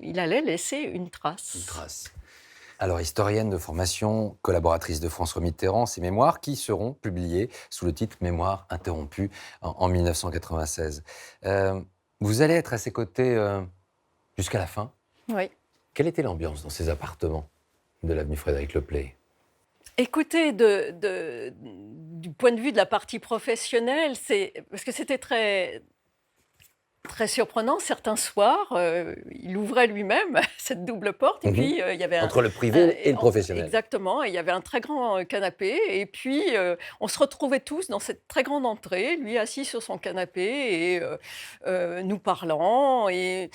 il allait laisser une trace. Une trace. Alors, historienne de formation, collaboratrice de François Mitterrand, ses mémoires qui seront publiées sous le titre « Mémoires interrompues » en 1996. Vous allez être à ses côtés jusqu'à la fin. Oui. Quelle était l'ambiance dans ces appartements de l'avenue Frédéric Leplay? Écoutez, du point de vue de la partie professionnelle, parce que c'était très surprenant. Certains soirs, il ouvrait lui-même cette double porte. Et puis, il y avait entre le privé et le professionnel. Exactement. Et il y avait un très grand canapé. Et puis, on se retrouvait tous dans cette très grande entrée, lui assis sur son canapé et nous parlant. Et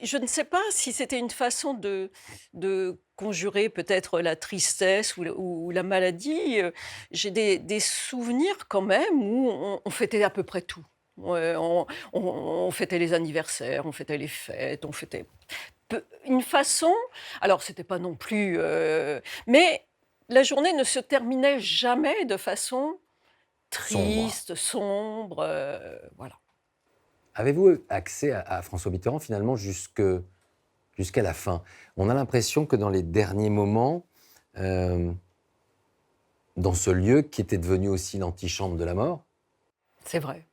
je ne sais pas si c'était une façon de conjurer peut-être la tristesse ou la maladie. J'ai des souvenirs quand même où on fêtait à peu près tout. Ouais, on fêtait les anniversaires, on fêtait les fêtes, on fêtait une façon. Alors, c'était pas non plus. Mais la journée ne se terminait jamais de façon triste, sombre. Voilà. Avez-vous accès à François Mitterrand finalement jusqu'à la fin? On a l'impression que dans les derniers moments, dans ce lieu qui était devenu aussi l'antichambre de la mort, c'est vrai.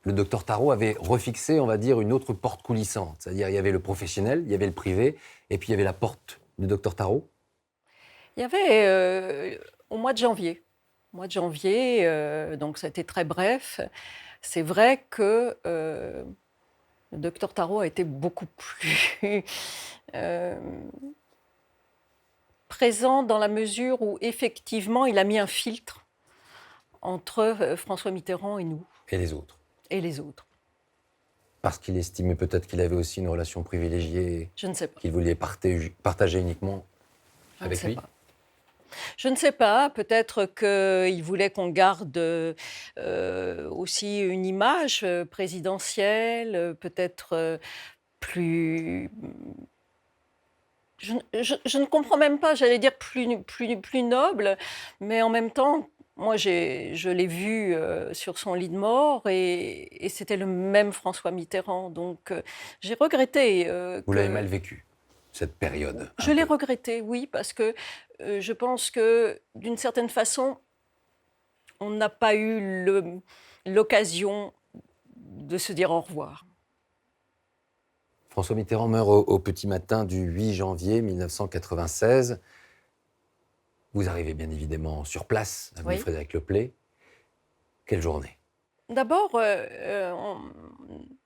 Le docteur Tarot avait refixé, on va dire, une autre porte coulissante. C'est-à-dire, il y avait le professionnel, il y avait le privé, et puis il y avait la porte du docteur Tarot. Il y avait au mois de janvier. Donc ça a été très bref. C'est vrai que le docteur Tarot a été beaucoup plus présent dans la mesure où, effectivement, il a mis un filtre entre François Mitterrand et nous. Et les autres. Et les autres. Parce qu'il estimait peut-être qu'il avait aussi une relation privilégiée. Je ne sais pas. Qu'il voulait partager uniquement avec lui. Je ne sais pas. Peut-être qu'il voulait qu'on garde aussi une image présidentielle, peut-être plus. Je ne comprends même pas, j'allais dire plus noble, mais en même temps. Moi, je l'ai vu sur son lit de mort et c'était le même François Mitterrand. Donc, j'ai regretté. Vous l'avez mal vécu, cette période? Je l'ai regretté, oui, parce que je pense que, d'une certaine façon, on n'a pas eu l'occasion de se dire au revoir. François Mitterrand meurt au petit matin du 8 janvier 1996. Vous arrivez bien évidemment sur place, avenue Oui. Frédéric Leplay. Quelle journée? D'abord,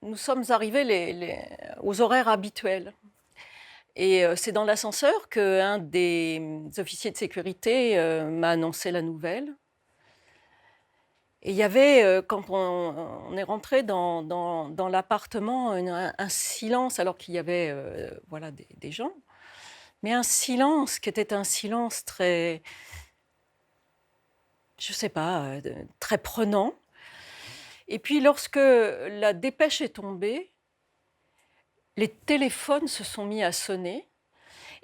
nous sommes arrivés aux horaires habituels. Et c'est dans l'ascenseur qu'un des officiers de sécurité m'a annoncé la nouvelle. Et il y avait, quand on est rentré dans l'appartement, un silence, alors qu'il y avait des gens. Mais un silence qui était un silence très, je ne sais pas, très prenant. Et puis lorsque la dépêche est tombée, les téléphones se sont mis à sonner.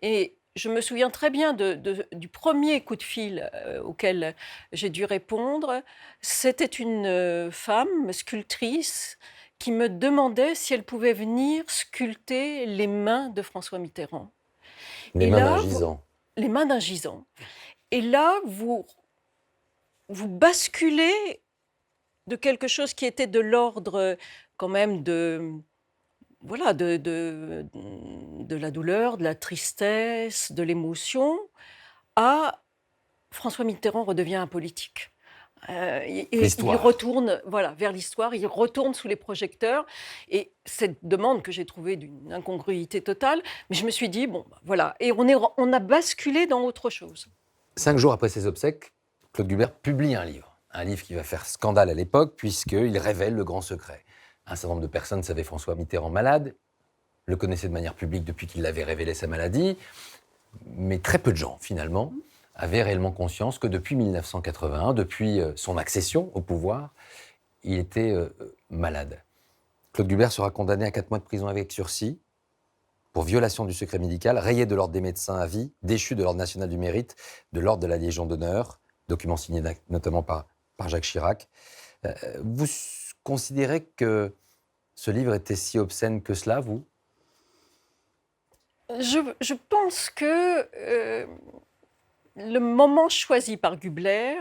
Et je me souviens très bien du premier coup de fil auquel j'ai dû répondre. C'était une femme sculptrice qui me demandait si elle pouvait venir sculpter les mains de François Mitterrand. Les mains d'un gisant. Les mains d'un gisant. Et là, vous basculez de quelque chose qui était de l'ordre quand même de la douleur, de la tristesse, de l'émotion, à François Mitterrand redevient un politique. Il retourne vers l'histoire, il retourne sous les projecteurs. Et cette demande que j'ai trouvée d'une incongruité totale, mais je me suis dit, et on a basculé dans autre chose. 5 jours après ses obsèques, Claude Guibert publie un livre qui va faire scandale à l'époque, puisqu'il révèle le grand secret. Un certain nombre de personnes savaient François Mitterrand malade, le connaissaient de manière publique depuis qu'il avait révélé sa maladie, mais très peu de gens, finalement, avaient réellement conscience que depuis 1981, depuis son accession au pouvoir, il était malade. Claude Guibert sera condamné à 4 mois de prison avec sursis pour violation du secret médical, rayé de l'ordre des médecins à vie, déchu de l'ordre national du mérite, de l'ordre de la Légion d'honneur, document signé notamment par Jacques Chirac. Vous considérez que ce livre était si obscène que cela, vous? Je pense que le moment choisi par Gubler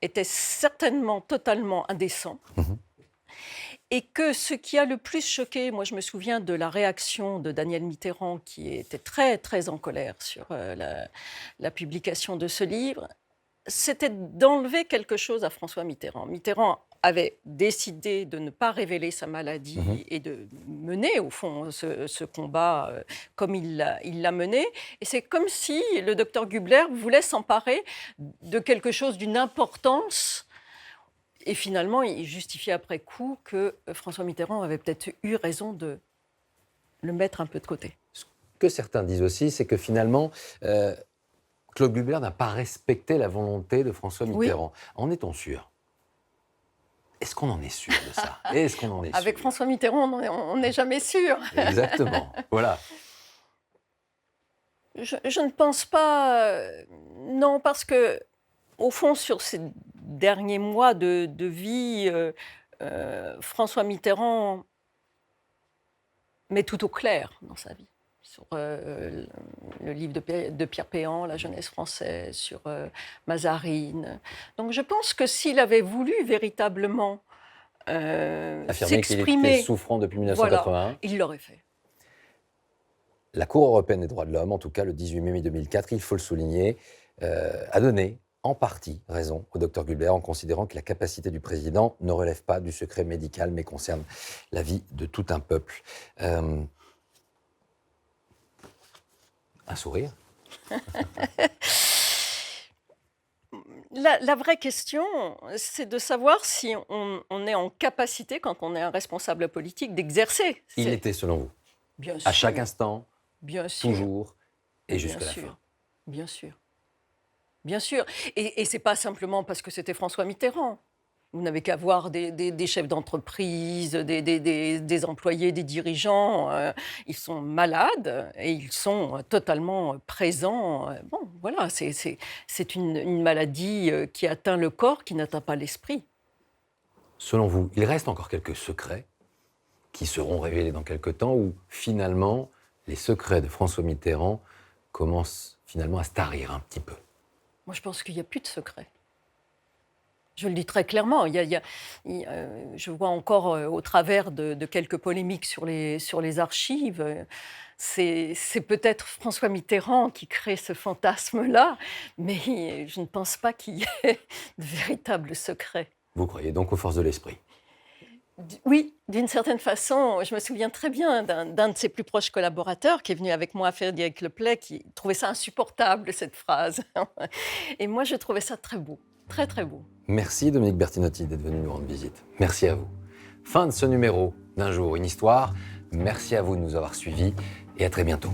était certainement totalement indécent. Et que ce qui a le plus choqué, moi je me souviens de la réaction de Daniel Mitterrand qui était très très en colère sur la publication de ce livre, c'était d'enlever quelque chose à François Mitterrand. Mitterrand avait décidé de ne pas révéler sa maladie et de mener, au fond, ce combat comme il l'a mené. Et c'est comme si le docteur Gubler voulait s'emparer de quelque chose d'une importance. Et finalement, il justifiait après coup que François Mitterrand avait peut-être eu raison de le mettre un peu de côté. Ce que certains disent aussi, c'est que finalement, Claude Guibert n'a pas respecté la volonté de François Mitterrand. En est-on sûr? Est-ce qu'on en est sûr de ça? Est-ce qu'on en est sûr? Avec François Mitterrand, on n'est jamais sûr. Exactement, voilà. Je ne pense pas, non, parce que, au fond, sur ces derniers mois de vie, François Mitterrand met tout au clair dans sa vie. Sur le livre de Pierre Péan, La jeunesse française, sur Mazarine. Donc je pense que s'il avait voulu véritablement Affirmer qu'il s'exprimer, était souffrant depuis 1981. voilà, il l'aurait fait. La Cour européenne des droits de l'homme, en tout cas le 18 mai 2004, il faut le souligner, a donné en partie raison au docteur Gulbert en considérant que la capacité du président ne relève pas du secret médical mais concerne la vie de tout un peuple. Un sourire. La vraie question, c'est de savoir si on est en capacité, quand on est un responsable politique, d'exercer. Il était, selon vous, Bien à sûr. chaque instant, Bien sûr. toujours et Bien jusqu'à la sûr. fin. Bien sûr. Bien sûr. Et ce n'est pas simplement parce que c'était François Mitterrand. Vous n'avez qu'à voir des chefs d'entreprise, des employés, des dirigeants. Ils sont malades et ils sont totalement présents. Bon, voilà, c'est une maladie qui atteint le corps, qui n'atteint pas l'esprit. Selon vous, il reste encore quelques secrets qui seront révélés dans quelques temps où, finalement, les secrets de François Mitterrand commencent finalement à se tarir un petit peu? Moi, je pense qu'il n'y a plus de secrets. Je le dis très clairement. Je vois encore au travers de quelques polémiques sur les archives, c'est peut-être François Mitterrand qui crée ce fantasme-là, mais je ne pense pas qu'il y ait de véritables secrets. Vous croyez donc aux forces de l'esprit? Oui, d'une certaine façon. Je me souviens très bien d'un de ses plus proches collaborateurs qui est venu avec moi à Frédéric Leplay, qui trouvait ça insupportable, cette phrase. Et moi, je trouvais ça très beau, très très beau. Merci Dominique Bertinotti d'être venu nous rendre visite. Merci à vous. Fin de ce numéro d'Un jour, une histoire. Merci à vous de nous avoir suivis et à très bientôt.